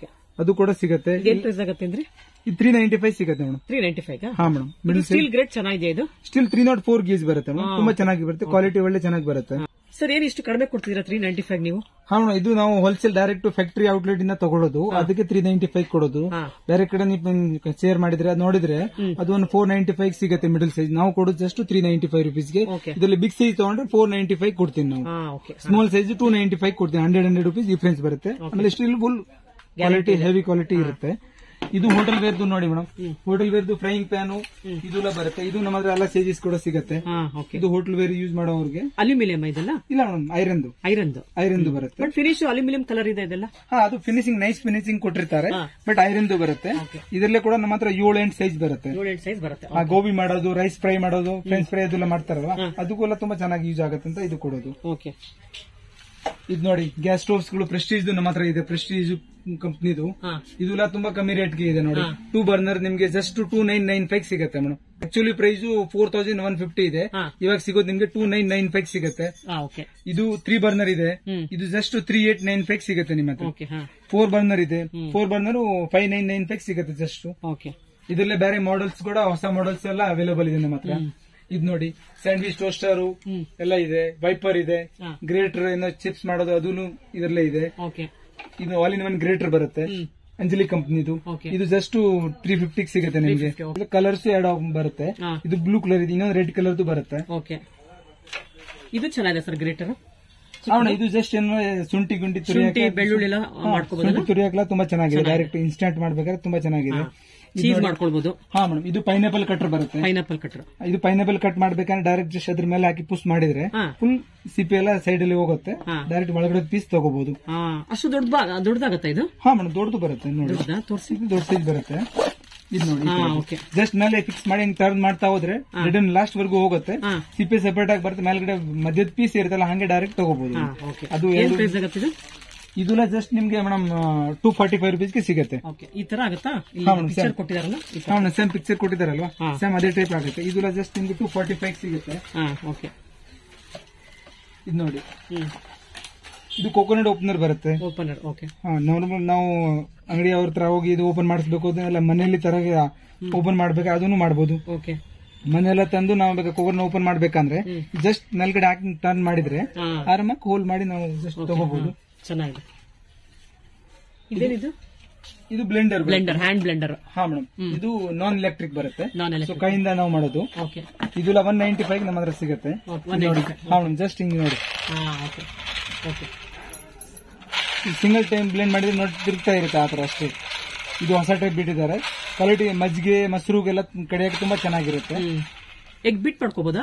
ಅದು ಕೂಡ ಸಿಗುತ್ತೆ. ಏನ್ ಪ್ರೈಸ್ ಆಗುತ್ತೆ ಅಂದ್ರೆ 395 ಸಿಗುತ್ತೆ ಮೇಡಮ್. 395 ಹಾ ಮೇಡಮ್. ಮಿಡಲ್ ಸ್ಟೀಲ್ ಗ್ರೇಡ್ ಚೆನ್ನಾಗಿದೆ ಇದು. ಸ್ಟಿಲ್ 304 ಗೇಜ್ ಬರುತ್ತೆ ಮೇಡಮ್. ತುಂಬಾ ಚೆನ್ನಾಗಿ ಬರುತ್ತೆ, ಕ್ವಾಲಿಟಿ ಒಳ್ಳೆ ಚೆನ್ನಾಗಿ ಬರುತ್ತೆ. ಸರ್ ಏನ್ ಇಷ್ಟು ಕಡಿಮೆ ಕೊಡ್ತಿದ್ದೀರಾ 395 ನೀವು? ಹಾ ಮೇಡಮ್, ಇದು ನಾವು ಹೋಲ್ಸೇಲ್ ಡೈರೆಕ್ಟ್ ಫ್ಯಾಕ್ಟರಿ ಔಟ್ಲೆಟ್ ಇಂದ ತಗೊಳ್ಳೋದು, ಅದಕ್ಕೆ 395 ಕೊಡೋದು. ಬೇರೆ ಕಡೆ ನೀವು ಶೇರ್ ಮಾಡಿದ್ರೆ ನೋಡಿದ್ರೆ ಅದು ಒಂದು 495 ಸಿಗುತ್ತೆ ಮಿಡಲ್ ಸೈಜ್. ನಾವು ಕೊಡೋದು ಜಸ್ಟ್ 395 ರುಪೀಸ್ಗೆ. ಇದರಲ್ಲಿ ಬಿಗ್ ಸೈಜ್ ತಗೊಂಡ್ರೆ 495 ಕೊಡ್ತೀನಿ ನಾವು. ಸ್ಮಾಲ್ ಸೈಜ್ 295 ಕೊಡ್ತೀನಿ. 100 ರುಪೀಸ್ ಡಿಫರೆನ್ಸ್ ಬರುತ್ತೆ. ಆಮೇಲೆ still full quality, heavy quality ಇರುತ್ತೆ. ಇದು ಹೋಟೆಲ್ ವೇರ್ದು ನೋಡಿ ಮೇಡಮ್. ಹೋಟೆಲ್ ವೇರ್ದು ಫ್ರೈಯಿಂಗ್ ಪ್ಯಾನ್ ಇದೆಲ್ಲ ಬರುತ್ತೆ. ಇದು ನಮ್ಮ ಹತ್ರ ಎಲ್ಲ ಸೈಜಸ್ ಕೂಡ ಸಿಗುತ್ತೆ. ಇದು ಹೋಟೆಲ್ ವೇರ್ ಯೂಸ್ ಮಾಡೋರಿಗೆ. ಅಲ್ಯೂಮಿನಿಯಂ ಇದೆಲ್ಲ? ಇಲ್ಲ ಮೇಡಮ್, ಐರನ್ ಬರುತ್ತೆ. ಬಟ್ ಫಿನಿಶ್ ಅಲ್ಯೂಮಿನಿಯಂ ಕಲರ್ ಇದೆ ಇದೆಲ್ಲ. ಅದು ಫಿನಿಶಿಂಗ್ ನೈಸ್ ಫಿನಿಶಿಂಗ್ ಕೊಟ್ಟಿರ್ತಾರೆ. ಬಟ್ ಐರನ್ ಬರುತ್ತೆ. ಇದರಲ್ಲೇ ಕೂಡ ನಮ್ಮ ಹತ್ರ 7-8 ಸೈಜ್ ಬರುತ್ತೆ. 7-8 ಸೈಜ್ ಬರುತ್ತೆ. ಗೋಬಿ ಮಾಡೋದು, ರೈಸ್ ಫ್ರೈ ಮಾಡೋದು, ಫ್ರೆಂಚ್ ಫ್ರೈ ಅದೆಲ್ಲ ಮಾಡ್ತಾರಲ್ವಾ, ಅದಕ್ಕೆಲ್ಲ ತುಂಬಾ ಚೆನ್ನಾಗಿ ಯೂಸ್ ಆಗುತ್ತೆ ಅಂತ ಇದು ಕೊಡೋದು. ಇದು ನೋಡಿ ಗ್ಯಾಸ್ ಸ್ಟೋವ್ಸ್ ಗಳು ಪ್ರೆಸ್ಟೀಜ್ ನಮ್ಮ ಹತ್ರ ಇದೆ. ಪ್ರೆಸ್ಟೀಜ್ ಕಂಪ್ನಿದು ಇದೆಲ್ಲ ತುಂಬಾ ಕಮ್ಮಿ ರೇಟ್ ಗೆ ಇದೆ ನೋಡಿ. 2 ಬರ್ನರ್ ನಿಮ್ಗೆ ಜಸ್ಟ್ 2995 ಸಿಗುತ್ತೆ ಮೇಡಮ್. ಆಕ್ಚುಲಿ ಪ್ರೈಸ್ 4150 ಇದೆ. ಇವಾಗ ಸಿಗೋದು ನಿಮ್ಗೆ 2995 ಸಿಗುತ್ತೆ. ಇದು 3 ಬರ್ನರ್ ಇದೆ. ಇದು ಜಸ್ಟ್ 3895 ಸಿಗುತ್ತೆ ನಿಮ್ಮ ಹತ್ರ. 4 ಬರ್ನರ್ ಇದೆ. 4 ಬರ್ನರ್ 5995 ಸಿಗುತ್ತೆ ಜಸ್ಟ್. ಇದರಲ್ಲೇ ಬೇರೆ ಮಾಡೆಲ್ಸ್ ಕೂಡ, ಹೊಸ ಮಾಡೆಲ್ಸ್ ಎಲ್ಲ ಅವೈಲೇಬಲ್ ಇದೆ ನಮ್ಮ ಹತ್ರ. ಇದು ನೋಡಿ ಸ್ಯಾಂಡ್ವಿಚ್ ಟೋಸ್ಟರ್ ಎಲ್ಲ ಇದೆ. ವೈಪರ್ ಇದೆ. ಗ್ರೇಟರ್ ಏನೋ ಚಿಪ್ಸ್ ಮಾಡೋದು ಅದೂ ಇದರಲ್ಲೇ ಇದೆ. ಇದು ಆಲ್ ಇನ್ ಒನ್ ಗ್ರೇಟರ್ ಬರುತ್ತೆ, ಅಂಜಲಿ ಕಂಪ್ನಿದು. ಇದು ಜಸ್ಟ್ 350 ಸಿಗುತ್ತೆ ನಿಮಗೆ. ಕಲರ್ಸ್ 2 ಬರುತ್ತೆ. ಇದು ಬ್ಲೂ ಕಲರ್ ಇದೆ, ಇನ್ನೊಂದು ರೆಡ್ ಕಲರ್ದು ಬರುತ್ತೆ. ಇದು ಚೆನ್ನಾಗಿದೆ ಸರ್ ಗ್ರೇಟರ್. ಇದು ಜಸ್ಟ್ ಏನು ಶುಂಠಿ ಗುಂಡಿ ಬೆಳ್ಳುಳ್ಳಿ ಎಲ್ಲ ಮಾಡ್ಕೋಬಹುದು. ತುರಿಯಾಕಲ್ಲ ತುಂಬಾ ಚೆನ್ನಾಗಿದೆ. ಡೈರೆಕ್ಟ್ ಇನ್ಸ್ಟಂಟ್ ಮಾಡ್ಬೇಕಾದ್ರೆ ತುಂಬಾ ಚೆನ್ನಾಗಿದೆ. ಚೀಸ್ ಮಾಡ್ಕೊಳ್ಬಹುದು. ಹಾ ಮೇಡಮ್, ಇದು ಪೈನಾಪಲ್ ಕಟರ್ ಬರುತ್ತೆ. ಪೈನಾಪಲ್ ಕಟರ್, ಇದು ಪೈನಾಪಲ್ ಕಟ್ ಮಾಡ್ಬೇಕಂದ್ರೆ ಡೈರೆಕ್ಟ್ ಜಸ್ಟ್ ಅದ್ರ ಮೇಲೆ ಹಾಕಿ ಪುಷ್ ಮಾಡಿದ್ರೆ ಫುಲ್ ಸಿಪಿ ಎಲ್ಲ ಸೈಡ್ ಅಲ್ಲಿ ಹೋಗುತ್ತೆ. ಡೈರೆಕ್ಟ್ ಒಳಗಡೆ ಪೀಸ್ ತಗೋಬಹುದು. ಅಷ್ಟು ದೊಡ್ಡದಾಗತ್ತೆ ಇದು? ಹಾ ಮೇಡಮ್, ದೊಡ್ಡದು ಬರುತ್ತೆ ನೋಡಿ. ತೋರಿಸಿ, ದೊಡ್ಡ ಸೈಜ್ ಬರುತ್ತೆ. ಇದು ನೋಡಿ ಜಸ್ಟ್ ಮೇಲೆ ಫಿಕ್ಸ್ ಮಾಡಿ ಹಿಂಗ್ ಟರ್ನ್ ಮಾಡ್ತಾ ಹೋದ್ರೆ ರಿಟರ್ನ್ ಲಾಸ್ಟ್ ವರ್ಗೂ ಹೋಗುತ್ತೆ. ಸಿಪಿ ಸೆಪರೇಟ್ ಆಗಿ ಬರುತ್ತೆ. ಮೇಲ್ಗಡೆ ಮಧ್ಯದ ಪೀಸ್ ಇರುತ್ತಲ್ಲ ಹಂಗೆ ಡೈರೆಕ್ಟ್ ತಗೋಬಹುದು. ಅದು ಇದೆಲ್ಲ ಜಸ್ಟ್ ನಿಮ್ಗೆ ಮೇಡಮ್ 245 ರುಪೀಸ್ಗೆ ಸಿಗುತ್ತೆ. ಈ ತರ ಆಗುತ್ತಾ? ಸೇಮ್ ಪಿಕ್ಚರ್ ಕೊಟ್ಟಿದಾರಲ್ವಾ, ಸೇಮ್ ಅದೇ ಟೈಪ್ ಆಗುತ್ತೆ. ಇದೆಲ್ಲ ಜಸ್ಟ್ ನಿಮ್ಗೆ 245 ಸಿಗುತ್ತೆ. ಇದು ನೋಡಿ, ಇದು ಕೋಕೋನಟ್ ಓಪನರ್ ಬರುತ್ತೆ. ನಾರ್ಮಲ್ ನಾವು ಅಂಗಡಿ ಅವ್ರ ತರ ಹೋಗಿ ಇದು ಓಪನ್ ಮಾಡಿಸ್ಬೇಕು ಅದನ್ನೆಲ್ಲ ಮನೆಯಲ್ಲಿ ತರ ಓಪನ್ ಮಾಡ್ಬೇಕು, ಅದನ್ನು ಮಾಡಬಹುದು. ಮನೆಯೆಲ್ಲ ತಂದು ನಾವು ಬೇಕಾ ಕೋಕೋನಟ್ ಓಪನ್ ಮಾಡ್ಬೇಕಂದ್ರೆ ಜಸ್ಟ್ ಮೇಲ್ಗಡೆ ಹಾಕಿ ಟರ್ನ್ ಮಾಡಿದ್ರೆ ಆರಾಮಾಗಿ ಹೋಲ್ ಮಾಡಿ ನಾವು ಜಸ್ಟ್ ತಗೋಬಹುದು. ಚೆನ್ನಾಗಿದೆ. ಇದೇನಿದು? ಇದು ಬ್ಲೆಂಡರ್, ಹ್ಯಾಂಡ್ ಬ್ಲೆಂಡರ್. ಹಾ ಮೇಡಮ್, ಇದು ನಾನ್ ಎಲೆಕ್ಟ್ರಿಕ್ ಬರುತ್ತೆ. ಸೊ ಕೈಯಿಂದ ನಾವು ಮಾಡೋದು. ಇದೆಲ್ಲ 195 ನಮ್ಮ ಹತ್ರ ಸಿಗುತ್ತೆ. ಹಾ ಮೇಡಮ್, ಜಸ್ಟ್ ಹಿಂಗ್ ನೋಡಿ ಸಿಂಗಲ್ ಟೈಮ್ ಬ್ಲೆಂಡ್ ಮಾಡಿದ್ರೆ ನೋಡಿ ತಿರುಗ್ತಾ ಇರುತ್ತೆ ಆ ತರ ಅಷ್ಟೇ. ಇದು ಹೊಸ ಟೈಪ್ ಬಿಟ್ಟಿದ್ದಾರೆ. ಕ್ವಾಲಿಟಿ ಮಜ್ಜಿಗೆ ಮೊಸರುಗೆಲ್ಲ ಕಡಿಯಕ್ಕೆ ತುಂಬಾ ಚೆನ್ನಾಗಿರುತ್ತೆ. ಎಗ್ ಬಿಟ್ ಮಾಡ್ಕೋಬಹುದಾ?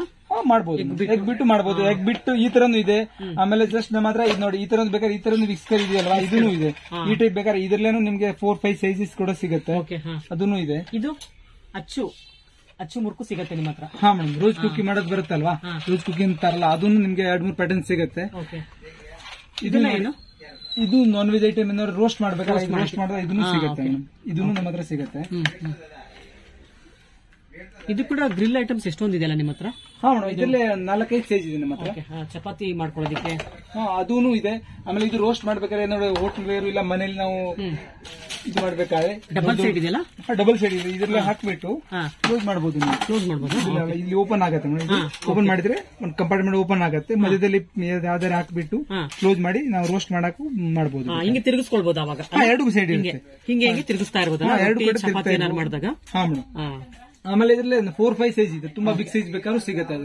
ಮಾಡಬಹುದು, ಎಗ್ ಬಿಟ್ಟು ಮಾಡಬಹುದು. ಎಗ್ ಬಿಟ್ಟು ಈ ತರನು ಇದೆ. ಆಮೇಲೆ ಜಸ್ಟ್ ನಮ್ಮ ಹತ್ರ ಇದು ನೋಡಿ, ಈ ತರ ಬೇಕಾದ್ರೆ ಈ ತರ ವಿಸ್ಕರ್ ಇದೆಯಲ್ವಾ, ಇದೂ ಇದೆ. ಈ ಟೈಪ್ ಬೇಕಾದ್ರೆ ಇದ್ರಲ್ಲೇನು ನಿಮ್ಗೆ 4-5 ಸೈಜಸ್ ಕೂಡ ಸಿಗುತ್ತೆ. ಅದೂ ಇದೆ. ಇದು ಅಚ್ಚು ಮುರುಕು ಸಿಗುತ್ತೆ ನಿಮ್ಮ ಹತ್ರ? ಹಾ ಮೇಡಮ್, ರೋಸ್ ಕುಕ್ಕಿ ಮಾಡೋದು ಬರುತ್ತಲ್ವಾ, ರೋಸ್ ಕುಕ್ಕಿ ಅಂತಾರಲ್ಲ, ಅದನ್ನು ನಿಮ್ಗೆ 2-3 ಪ್ಯಾಟರ್ನ್ ಸಿಗುತ್ತೆ. ಇದು ನಾನ್ ವೆಜ್ ಐಟಮ್ ಏನಾದ್ರು ರೋಸ್ಟ್ ಮಾಡ್ಬೇಕಾದ್ರೆ ರೋಸ್ಟ್ ಮಾಡಿದ್ರೆ ಇದನ್ನು ಸಿಗುತ್ತೆ ಮೇಡಮ್. ಇದನ್ನು ನಮ್ಮ ಹತ್ರ ಸಿಗುತ್ತೆ. ಇದು ಕೂಡ ಗ್ರಿಲ್ ಐಟಮ್ಸ್ ಎಷ್ಟೊಂದು ಇದೆಯಲ್ಲ ನಿಮ್ಮ ಹತ್ರ? ಹಾ ಮೇಡಮ್, ಇದರಲ್ಲೇ 4-5 ಸೈಜ್ ಇದೆ ನಮ್ಮ ಹತ್ರ. ಚಪಾತಿ ಮಾಡ್ಕೊಳ್ಳೋದಕ್ಕೆ ಅದೂ ಇದೆ. ಆಮೇಲೆ ಇದು ರೋಸ್ಟ್ ಮಾಡ್ಬೇಕಾದ್ರೆ ಏನಾದ್ರು ಹೋಟೆಲ್ ವೇರ್ ಇಲ್ಲ ಮನೇಲಿ ನಾವು ಇದು ಮಾಡ್ಬೇಕಾದ್ರೆ ಡಬಲ್ ಸೈಡ್ ಇದೆಯಲ್ಲ, ಡಬಲ್ ಸೈಡ್ ಇದೆ. ಇದರಲ್ಲೇ ಹಾಕ್ಬಿಟ್ಟು ಕ್ಲೋಸ್ ಮಾಡಬಹುದು. ಇಲ್ಲಿ ಓಪನ್ ಆಗುತ್ತೆ ಮೇಡಮ್. ಓಪನ್ ಮಾಡಿದ್ರೆ ಒಂದು ಕಂಪಾರ್ಟ್ಮೆಂಟ್ ಓಪನ್ ಆಗುತ್ತೆ. ಮಧ್ಯದಲ್ಲಿ ಯಾವ್ದಾರು ಹಾಕ್ಬಿಟ್ಟು ಕ್ಲೋಸ್ ಮಾಡಿ ನಾವು ರೋಸ್ಟ್ ಮಾಡಕ್ಕೂ ಮಾಡಬಹುದು. ಹಿಂಗೆ ತಿರುಗಿಸ್ಕೊಳ್ಬಹುದು. ಅವಾಗ 2 ಸೈಡ್ ಇರುತ್ತೆ. ಹಿಂಗೆ ತಿರುಗಿಸ್ತಾ ಇರ್ಬೋದು 2 ಕಡೆ ಚಪಾತಿ ಏನಾರು ಮಾಡಿದಾಗ. ಹಾ ಮೇಡಮ್. ಆಮೇಲೆ ಇದ್ರಲ್ಲಿ 4-5 ಸೈಜ್ ಇದೆ. ತುಂಬಾ ಬಿಗ್ ಸೈಜ್ ಬೇಕಾದ್ರೂ ಸಿಗುತ್ತೆ.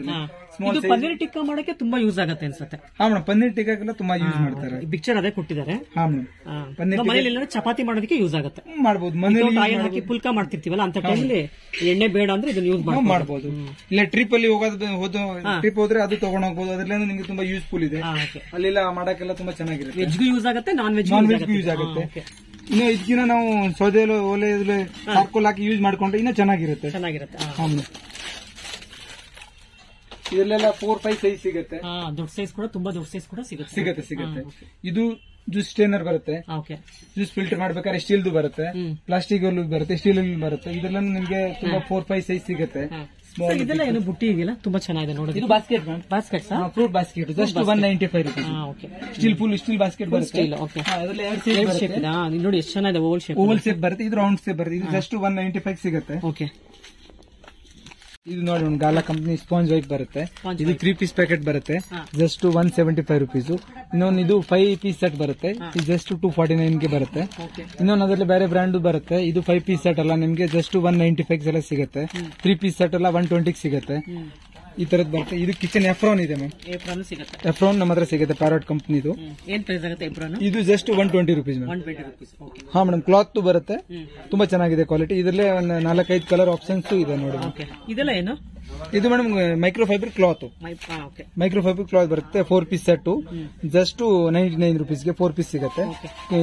ಇದು ಪನ್ನೀರ್ ಟಿಕ್ಕಾ ಮಾಡಕ್ಕೆ ತುಂಬಾ ಯೂಸ್ ಆಗುತ್ತೆ ಅನ್ಸುತ್ತೆ. ಹಾ ಮೇಡಮ್, ಪನ್ನೀರ್ ಟಿಕ್ಕಾಗೆಲ್ಲ ತುಂಬಾ ಯೂಸ್ ಮಾಡ್ತಾರೆ. ಪಿಕ್ಚರ್ ಅದೇ ಕೊಟ್ಟಿದ್ದಾರೆ. ಹಾ ಮೇಡಮ್, ಮನೇಲಿ ಚಪಾತಿ ಮಾಡೋದಕ್ಕೆ ಯೂಸ್ ಆಗುತ್ತೆ. ಮಾಡಬಹುದು. ಮನೇಲಿ ಆಯಿಲ್ ಹಾಕಿ ಪುಲ್ಕಾ ಮಾಡ್ತಿರ್ತೀವಲ್ಲ ಅಂತ ಟೈಮಲ್ಲಿ ಎಣ್ಣೆ ಬೇಡ ಅಂದ್ರೆ ಇದನ್ನ ಯೂಸ್ ಮಾಡಬಹುದು. ಇಲ್ಲ ಟ್ರಿಪ್ ಅಲ್ಲಿ ಟ್ರಿಪ್ ಹೋದ್ರೆ ಅದು ತಗೊಂಡ್ ಹೋಗ್ಬೋದು. ಅದ್ರಲ್ಲೇನು ನಿಮ್ಗೆ ತುಂಬಾ ಯೂಸ್ಫುಲ್ ಇದೆ. ಅಲ್ಲೆಲ್ಲ ಮಾಡಕ್ಕೆಲ್ಲ ತುಂಬಾ ಚೆನ್ನಾಗಿರುತ್ತೆ. ವೆಜ್ಗೂ ಯೂಸ್ ಆಗುತ್ತೆ, ನಾನ್ ವೆಜ್ ಯೂಸ್ ಆಗುತ್ತೆ. ಇನ್ನು ಇದಕ್ಕಿಂತ ನಾವು ಸೌದೆ ಒಲೆ ಚಾರ್ಕೋಲ್ ಹಾಕಿ ಯೂಸ್ ಮಾಡ್ಕೊಂಡ್ರೆ ಇನ್ನೂ ಚೆನ್ನಾಗಿರುತ್ತೆ. ಇದರಲ್ಲೆಲ್ಲ 4-5 ಸೈಜ್ ಸಿಗುತ್ತೆ. ದೊಡ್ಡ ಸೈಜ್ ಕೂಡ, ತುಂಬಾ ದೊಡ್ಡ ಸೈಜ್ ಕೂಡ ಸಿಗುತ್ತೆ. ಇದು ಜ್ಯೂಸ್ ಸ್ಟೇನರ್ ಬರುತ್ತೆ. ಜ್ಯೂಸ್ ಫಿಲ್ಟರ್ ಮಾಡ್ಬೇಕಾದ್ರೆ ಸ್ಟೀಲ್ದು ಬರುತ್ತೆ, ಪ್ಲಾಸ್ಟಿಕ್ ಬರುತ್ತೆ, ಸ್ಟೀಲ್ ಬರುತ್ತೆ. ಇದರಲ್ಲೂ ನಿಮ್ಗೆ ತುಂಬಾ 4-5 ಸೈಜ್ ಸಿಗುತ್ತೆ. ಇದೆಲ್ಲ ಏನು ಬುಟ್ಟಿ ಇದೆಯಲ್ಲ ತುಂಬಾ ಚೆನ್ನಾಗಿದೆ ನೋಡಿ. ಇದು basket ma'am, basket fruit basket just 195 rupees. Steel full steel basket ಬರುತ್ತೆ. ನೋಡಿ ಎಷ್ಟು ಚೆನ್ನಾಗಿದೆ. ಓವಲ್ ಶೇಪ್ ಬರುತ್ತೆ, ಇದು ರೌಂಡ್ ಶೇಪ್ ಬರುತ್ತೆ. ಇದು ಜಸ್ಟ್ 195 ಸಿಗುತ್ತೆ. ಓಕೆ. ಇದು ನೋಡಿ ಗಾಲಾ ಕಂಪನಿ ಸ್ಪಾಂಜ್ ವೈಪ್ ಬರುತ್ತೆ. ಇದು 3 ಪೀಸ್ ಪ್ಯಾಕೆಟ್ ಬರುತ್ತೆ, ಜಸ್ಟ್ 175 rupees. ಇನ್ನೊಂದು ಇದು 5 ಪೀಸ್ ಸೆಟ್ ಬರುತ್ತೆ, ಇದು ಜಸ್ಟ್ 249 ಗೆ ಬರುತ್ತೆ. ಇನ್ನೊಂದು ಅದರಲ್ಲಿ ಬೇರೆ ಬ್ರಾಂಡ್ ಬರುತ್ತೆ. ಇದು 5 ಪೀಸ್ ಸೆಟ್ ಅಲ್ಲ, ನಿಮ್ಗೆ ಜಸ್ಟ್ 195 ಎಲ್ಲ ಸಿಗುತ್ತೆ. 3 ಪೀಸ್ ಸೆಟ್ ಎಲ್ಲ 120 ಸಿಗುತ್ತೆ. ಈ ತರದ್ ಬರುತ್ತೆ. ಇದು ಕಿಚನ್ ಎಫ್ರಾನ್ ಇದೆ ಮ್ಯಾಮ್, ಎಫ್ರಾನ್ ನಮ್ಮ ಹತ್ರ ಸಿಗುತ್ತೆ, ಪ್ಯಾರಾಟ್ ಕಂಪನಿದು. ಇದು ಜಸ್ಟ್ 120 rupees ಮ್ಯಾಮ್. ಹಾ ಮೇಡಮ್, ಕ್ಲಾತ್ ಬರುತ್ತೆ, ತುಂಬಾ ಚೆನ್ನಾಗಿದೆ ಕ್ವಾಲಿಟಿ. ಇದರಲ್ಲೇ ಒಂದು 4-5 ಕಲರ್ ಆಪ್ಷನ್ಸ್ ಇದೆ ನೋಡಿ. ಇದೆಲ್ಲ ಏನು? ಇದು madam microfibre cloth, microfibre cloth ಬರುತ್ತೆ. 4 ಪೀಸ್ ಸೆಟ್ ಜಸ್ಟ್ 99 rupees ಗೆ 4 ಪೀಸ್ ಸಿಗುತ್ತೆ.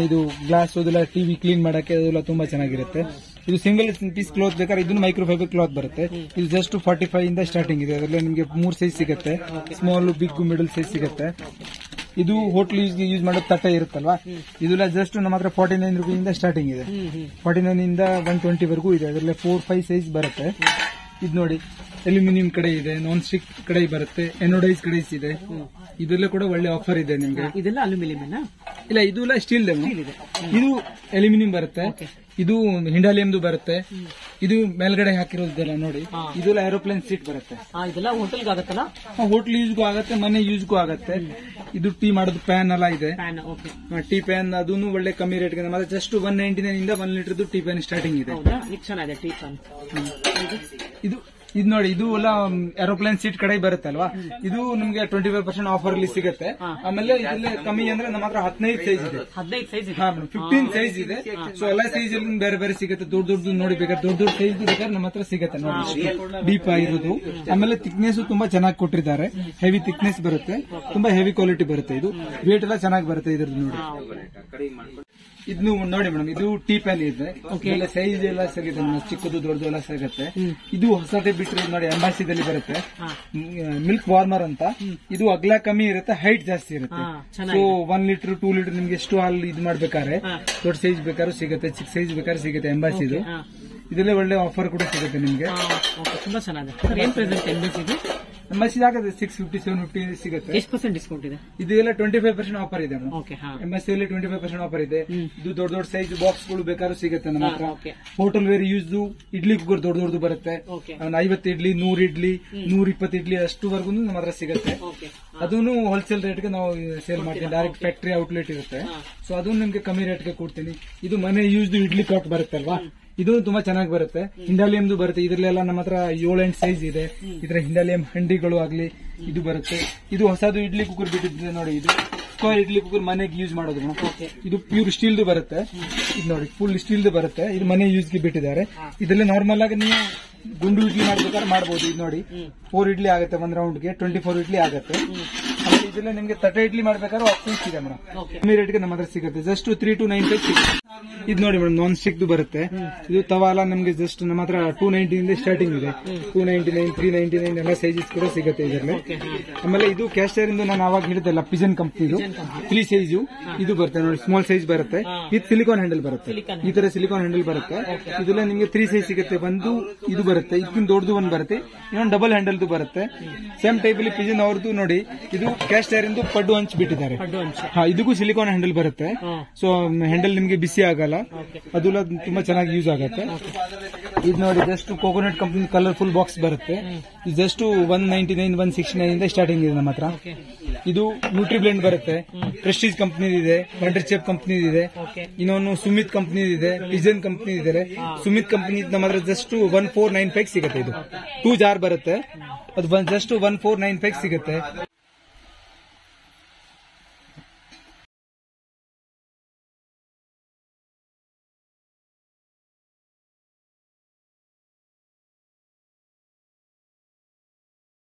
ಇದು ಗ್ಲಾಸ್ ಅದೆಲ್ಲ ಟಿವಿ ಕ್ಲೀನ್ ಮಾಡಕ್ಕೆ ಅದೆಲ್ಲ ತುಂಬಾ ಚೆನ್ನಾಗಿರುತ್ತೆ. ಇದು ಸಿಂಗಲ್ ಪೀಸ್ ಕ್ಲಾತ್ ಬೇಕಾದ್ರೆ ಇದನ್ನು ಮೈಕ್ರೋಫೈಬರ್ ಕ್ಲಾತ್ ಬರುತ್ತೆ. ಇದು ಜಸ್ಟ್ 45 ಇಂದ ಸ್ಟಾರ್ಟಿಂಗ್ ಇದೆ. ಅದರಲ್ಲಿ ನಿಮಗೆ 3 ಸೈಜ್ ಸಿಗುತ್ತೆ, ಸ್ಮಾಲ್, ಬಿಗ್, ಮಿಡಲ್ ಸೈಜ್ ಸಿಗುತ್ತೆ. ಇದು ಹೋಟೆಲ್ ಯೂಸ್ ಮಾಡೋ ತಟ್ಟೆ ಇರುತ್ತಲ್ವಾ, ಇದೆಲ್ಲ ಜಸ್ಟ್ ನಮ್ಮ ಹತ್ರ 49 rupees ಇಂದ ಸ್ಟಾರ್ಟಿಂಗ್ ಇದೆ. 49 ಇಂದ 120 ವರೆಗೂ ಇದೆ. ಅದರಲ್ಲಿ 4-5 ಸೈಜ್ ಬರುತ್ತೆ. ಇದು ನೋಡಿ, ಅಲ್ಯೂಮಿನಿಯಂ ಕಡೆ ಇದೆ, ನಾನ್ ಸ್ಟಿಕ್ ಕಡೆ ಬರುತ್ತೆ, ಎನೋಡೈಸ್ ಕಡೆ ಇದೆ. ಇದೆಲ್ಲ ಕೂಡ ಒಳ್ಳೆ ಆಫರ್ ಇದೆ ನಿಮ್ಗೆ. ಇದೆಲ್ಲ ಅಲ್ಯೂಮಿನಿಯಂ ಇಲ್ಲ, ಇದು ಸ್ಟೀಲ್ ಇದೆ. ಇದು ಅಲ್ಯೂಮಿನಿಯಂ ಬರುತ್ತೆ, ಇದು ಹಿಂಡಾಲಿಯಂದು ಬರುತ್ತೆ. ಇದು ಮೇಲ್ಗಡೆ ಹಾಕಿರೋದೆಲ್ಲ ನೋಡಿ, ಇದೆಲ್ಲ ಏರೋಪ್ಲೇನ್ ಸೀಟ್ ಬರುತ್ತೆ. ಇದೆಲ್ಲ ಹೋಟೆಲ್ ಆಗುತ್ತಲ್ಲ, ಹೋಟೆಲ್ ಯೂಸ್ಗೂ ಆಗತ್ತೆ, ಮನೆ ಯೂಸ್ಗೂ ಆಗತ್ತೆ. ಇದು ಟೀ ಮಾಡೋದು ಪ್ಯಾನ್ ಎಲ್ಲ ಇದೆ, ಟೀ ಪ್ಯಾನ್. ಅದನ್ನು ಒಳ್ಳೆ ಕಮ್ಮಿ ರೇಟ್ಗೆ ಮತ್ತೆ ಜಸ್ಟ್ 199 ಇಂದ 1 ಲೀಟರ್ದು ಟೀ ಪ್ಯಾನ್ ಸ್ಟಾರ್ಟಿಂಗ್ ಇದೆ. ಚೆನ್ನಾಗಿದೆ ಟೀ ಪ್ಯಾನ್. ಇದು ನೋಡಿ, ಇದು ಎಲ್ಲ ಏರೋಪ್ಲೇನ್ ಸೀಟ್ ಕಡೆ ಬರುತ್ತಲ್ವಾ, ಇದು ನಿಮ್ಗೆ 25% ಆಫರ್ ಅಲ್ಲಿ ಸಿಗುತ್ತೆ. ಆಮೇಲೆ ಇದರಲ್ಲಿ ಕಮ್ಮಿ ಅಂದ್ರೆ ನಮ್ಮ ಹತ್ರ 15 ಸೈಜ್ ಇದೆ, 15 ಸೈಜ್ ಇದೆ. ಸೊ ಎಲ್ಲ ಸೈಜ್ ಅಲ್ಲಿ ಬೇರೆ ಬೇರೆ ಸಿಗುತ್ತೆ. ದೊಡ್ಡ ನೋಡಿ ಬೇಕಾದ್ರೆ ದೊಡ್ಡ ಸೈಜ್ ಬೇಕಾದ್ರೆ ನಮ್ಮ ಹತ್ರ ಸಿಗುತ್ತೆ ನೋಡಿ, ಡೀಪ್ ಆಗಿರೋದು. ಆಮೇಲೆ ಥಿಕ್ನೆಸ್ ತುಂಬಾ ಚೆನ್ನಾಗಿ ಕೊಟ್ಟಿದ್ದಾರೆ, ಹೆವಿ ಥಿಕ್ನೆಸ್ ಬರುತ್ತೆ, ತುಂಬಾ ಹೆವಿ ಕ್ವಾಲಿಟಿ ಬರುತ್ತೆ. ಇದು ವೇಟ್ ಎಲ್ಲ ಚೆನ್ನಾಗಿ ಬರುತ್ತೆ ಇದ್ರದ್ದು ನೋಡಿ. ಇದನ್ನು ನೋಡಿ ಮೇಡಮ್, ಇದು ಟೀ ಪ್ಯಾನ್ ಇದೆ, ಸೈಜ್ ಎಲ್ಲ ಸಿಗುತ್ತೆ, ಚಿಕ್ಕದು ದೊಡ್ಡದು ಎಲ್ಲ ಸಿಗುತ್ತೆ. ಇದು ಹೊಸದೇ ಬಿಟ್ಟರೆ ನೋಡಿ, ಎಂಬಾಸಿದಲ್ಲಿ ಬರುತ್ತೆ, ಮಿಲ್ಕ್ ವಾರ್ಮರ್ ಅಂತ. ಇದು ಅಗಲ ಕಮ್ಮಿ ಇರುತ್ತೆ, ಹೈಟ್ ಜಾಸ್ತಿ ಇರುತ್ತೆ. ಸೊ 1 ಲೀಟರ್ 2 ಲೀಟರ್ ನಿಮ್ಗೆ ಎಷ್ಟು ಹಾಲು ಇದು ಮಾಡ್ಬೇಕಾದ್ರೆ ದೊಡ್ಡ ಸೈಜ್ ಬೇಕಾದ್ರೂ ಸಿಗುತ್ತೆ, ಚಿಕ್ಕ ಸೈಜ್ ಬೇಕಾದ್ರೆ ಸಿಗುತ್ತೆ ಎಂಬಾಸಿದು. ಇದರಲ್ಲೇ ಒಳ್ಳೆ ಆಫರ್ ಕೂಡ ಸಿಗುತ್ತೆ ನಿಮ್ಗೆ. ತುಂಬಾ ಚೆನ್ನಾಗಿದೆ. ಎಂಬಾಸಿ ಆಗುತ್ತೆ 650 750 ಸಿಗುತ್ತೆ. ಎಷ್ಟು % ಡಿಸ್ಕೌಂಟ್ ಇದೆ? ಇದೆಲ್ಲ 25% ಆಫರ್ ಇದೆ. ಎಂಬಾಸಿಯಲ್ಲಿ 25% ಆಫರ್ ಇದೆ. ಇದು ದೊಡ್ಡ ಸೈಜ್ ಬಾಕ್ಸ್ ಗಳು ಬೇಕಾದ್ರೂ ಸಿಗುತ್ತೆ ನಮ್ಮ ಹತ್ರ. Hotel ware use idli cooker ದೊಡ್ಡದು ಬರುತ್ತೆ, 50 ಇಡ್ಲಿ, 100 ಇಡ್ಲಿ, 120 ಇಡ್ಲಿ ಅಷ್ಟುವರೆಗೂ ನಮ್ಮ ಹತ್ರ ಸಿಗುತ್ತೆ. ಅದನ್ನು ಹೋಲ್ಸೇಲ್ ರೇಟ್ಗೆ ನಾವು ಸೇಲ್ ಮಾಡ್ತೀವಿ. ಡೈರೆಕ್ಟ್ ಫ್ಯಾಕ್ಟರಿ ಔಟ್ಲೆಟ್ ಇರುತ್ತೆ, ಸೊ ಅದನ್ನು ನಿಮ್ಗೆ ಕಮ್ಮಿ ರೇಟ್ಗೆ ಕೊಡ್ತೀನಿ. ಇದು ಮನೆ ಯೂಸ್ ಇಡ್ಲಿ ಪಾಟ್ ಬರುತ್ತಲ್ವಾ, ಇದು ತುಂಬಾ ಚೆನ್ನಾಗಿ ಬರುತ್ತೆ. ಹಿಂಡಾಲಿಯಂದು ಬರುತ್ತೆ. ಇದರಲ್ಲೆಲ್ಲ ನಮ್ಮ ಹತ್ರ 7-8 ಸೈಜ್ ಇದೆ. ಇದರ ಹಿಂಡಾಲಿಯಂ ಹಂಡಿಗಳು ಆಗ್ಲಿ ಇದು ಬರುತ್ತೆ. ಇದು ಹೊಸದು ಇಡ್ಲಿ ಕುಕ್ಕರ್ ಬಿಟ್ಟಿದೆ ನೋಡಿ, ಇದು ಸ್ಕ್ವೇರ್ ಇಡ್ಲಿ ಕುಕ್ಕರ್ ಮನೆಗೆ ಯೂಸ್ ಮಾಡೋದು. ಇದು ಪ್ಯೂರ್ ಸ್ಟೀಲ್ದು ಬರುತ್ತೆ. ಇದು ನೋಡಿ, ಫುಲ್ ಸ್ಟೀಲ್ದು ಬರುತ್ತೆ. ಇದು ಮನೆ ಯೂಸ್ಗೆ ಬಿಟ್ಟಿದ್ದಾರೆ. ಇದರಲ್ಲಿ ನಾರ್ಮಲ್ ಆಗಿ ನೀವು ಗುಂಡು ಇಡ್ಲಿ ಮಾಡ್ಬೇಕಾದ್ರೆ ಮಾಡಬಹುದು. ಇದು ನೋಡಿ, 4 ಇಡ್ಲಿ ಆಗುತ್ತೆ ಒಂದ್ ರೌಂಡ್ಗೆ, 24 ಇಡ್ಲಿ ಆಗುತ್ತೆ. ಆಮೇಲೆ ಇದೆಲ್ಲ ನಿಮ್ಗೆ ತಟ್ಟೆ ಇಡ್ಲಿ ಮಾಡ್ಬೇಕಾದ್ರೆ ಆಪ್ಷನ್ಸ್ ಇದೆ ಮೇಡಮ್, ಕಮ್ಮಿ ರೇಟ್ಗೆ ನಮ್ಮ ಹತ್ರ ಸಿಗುತ್ತೆ. ಜಸ್ಟ್ 3295 ಸಿಗುತ್ತೆ. ಇದು ನೋಡಿ ಮೇಡಮ್, ನಾನ್ ಸ್ಟಿಕ್ ಬರುತ್ತೆ. ಇದು ತವಾ ಎಲ್ಲ ನಮ್ಗೆ ಜಸ್ಟ್ ನಮ್ಮ ಹತ್ರ 290 ಇಂದ ಸ್ಟಾರ್ಟಿಂಗ್ ಇದೆ. 299, 399 ಎಲ್ಲ ಸೈಜಸ್ ಕೂಡ ಸಿಗುತ್ತೆ ಇದರಲ್ಲಿ. ಆಮೇಲೆ ಇದು ಕ್ಯಾಸ್ಟರ್ ಇಂದ ನಾನು ಅವಾಗ ಹೇಳಿದ್ದೆಲ್ಲ ಪಿಜನ್ ಕಂಪ್ನಿದು 3 ಸೈಜ್ ಇದು ಬರುತ್ತೆ ನೋಡಿ, ಸ್ಮಾಲ್ ಸೈಜ್ ಬರುತ್ತೆ. ಇದು ಸಿಲಿಕಾನ್ ಹ್ಯಾಂಡಲ್ ಬರುತ್ತೆ, ಈ ತರ ಸಿಲಿಕಾನ್ ಹ್ಯಾಂಡಲ್ ಬರುತ್ತೆ. ಇದೆಲ್ಲ ನಿಮ್ಗೆ 3 ಸೈಜ್ ಸಿಗುತ್ತೆ. ಒಂದು ಇದು ಬರುತ್ತೆ, ಇದಕ್ಕಿಂತ ದೊಡ್ಡದು ಒಂದು ಬರುತ್ತೆ, ಇನ್ನೊಂದು ಡಬಲ್ ಹ್ಯಾಂಡಲ್ದು ಬರುತ್ತೆ. ಸೇಮ್ ಟೈಪ್ ಅಲ್ಲಿ ಪಿಜನ್ ಅವ್ರದ್ದು ನೋಡಿ, ಇದು ಕ್ಯಾಸ್ಟರ್ ಇಂದು ಪಡ್ಡು ಹಂಚ್ ಬಿಟ್ಟಿದ್ದಾರೆ. ಇದಕ್ಕೂ ಸಿಲಿಕಾನ್ ಹ್ಯಾಂಡಲ್ ಬರುತ್ತೆ. ಸೊ ಹ್ಯಾಂಡಲ್ ನಿಮ್ಗೆ ಬಿಸಿ ಆಗಲ್ಲ, ಅದೆಲ್ಲ ತುಂಬಾ ಚೆನ್ನಾಗಿ ಯೂಸ್ ಆಗುತ್ತೆ. ಇದು ನೋಡಿ, just coconut company colourful box ಬರುತ್ತೆ. ಇದು ಜಸ್ಟ್ 199, 169 ಇಂದ ಸ್ಟಾರ್ಟಿಂಗ್ ಇದೆ ನಮ್ಮ ಹತ್ರ. ಇದು ನ್ಯೂಟ್ರಿ ಬ್ಲೆಂಡ್ ಬರುತ್ತೆ, ಪ್ರೆಸ್ಟೀಜ್ ಕಂಪನಿ ಇದೆ, ವಂಡರ್ ಚೆಫ್ ಕಂಪನಿ ಇದೆ, ಇನ್ನೊಂದು ಸುಮಿತ್ ಕಂಪನಿ ಇದೆ, ಪಿಜನ್ ಕಂಪನಿ ಇದೆ. ಸುಮಿತ್ ಕಂಪನಿ ನಮ್ಮ ಹತ್ರ ಜಸ್ಟ್ 1495 ಸಿಗುತ್ತೆ. ಇದು 2 ಜಾರ್ ಬರುತ್ತೆ, ಅದು ಜಸ್ಟ್ 1495 ಸಿಗುತ್ತೆ.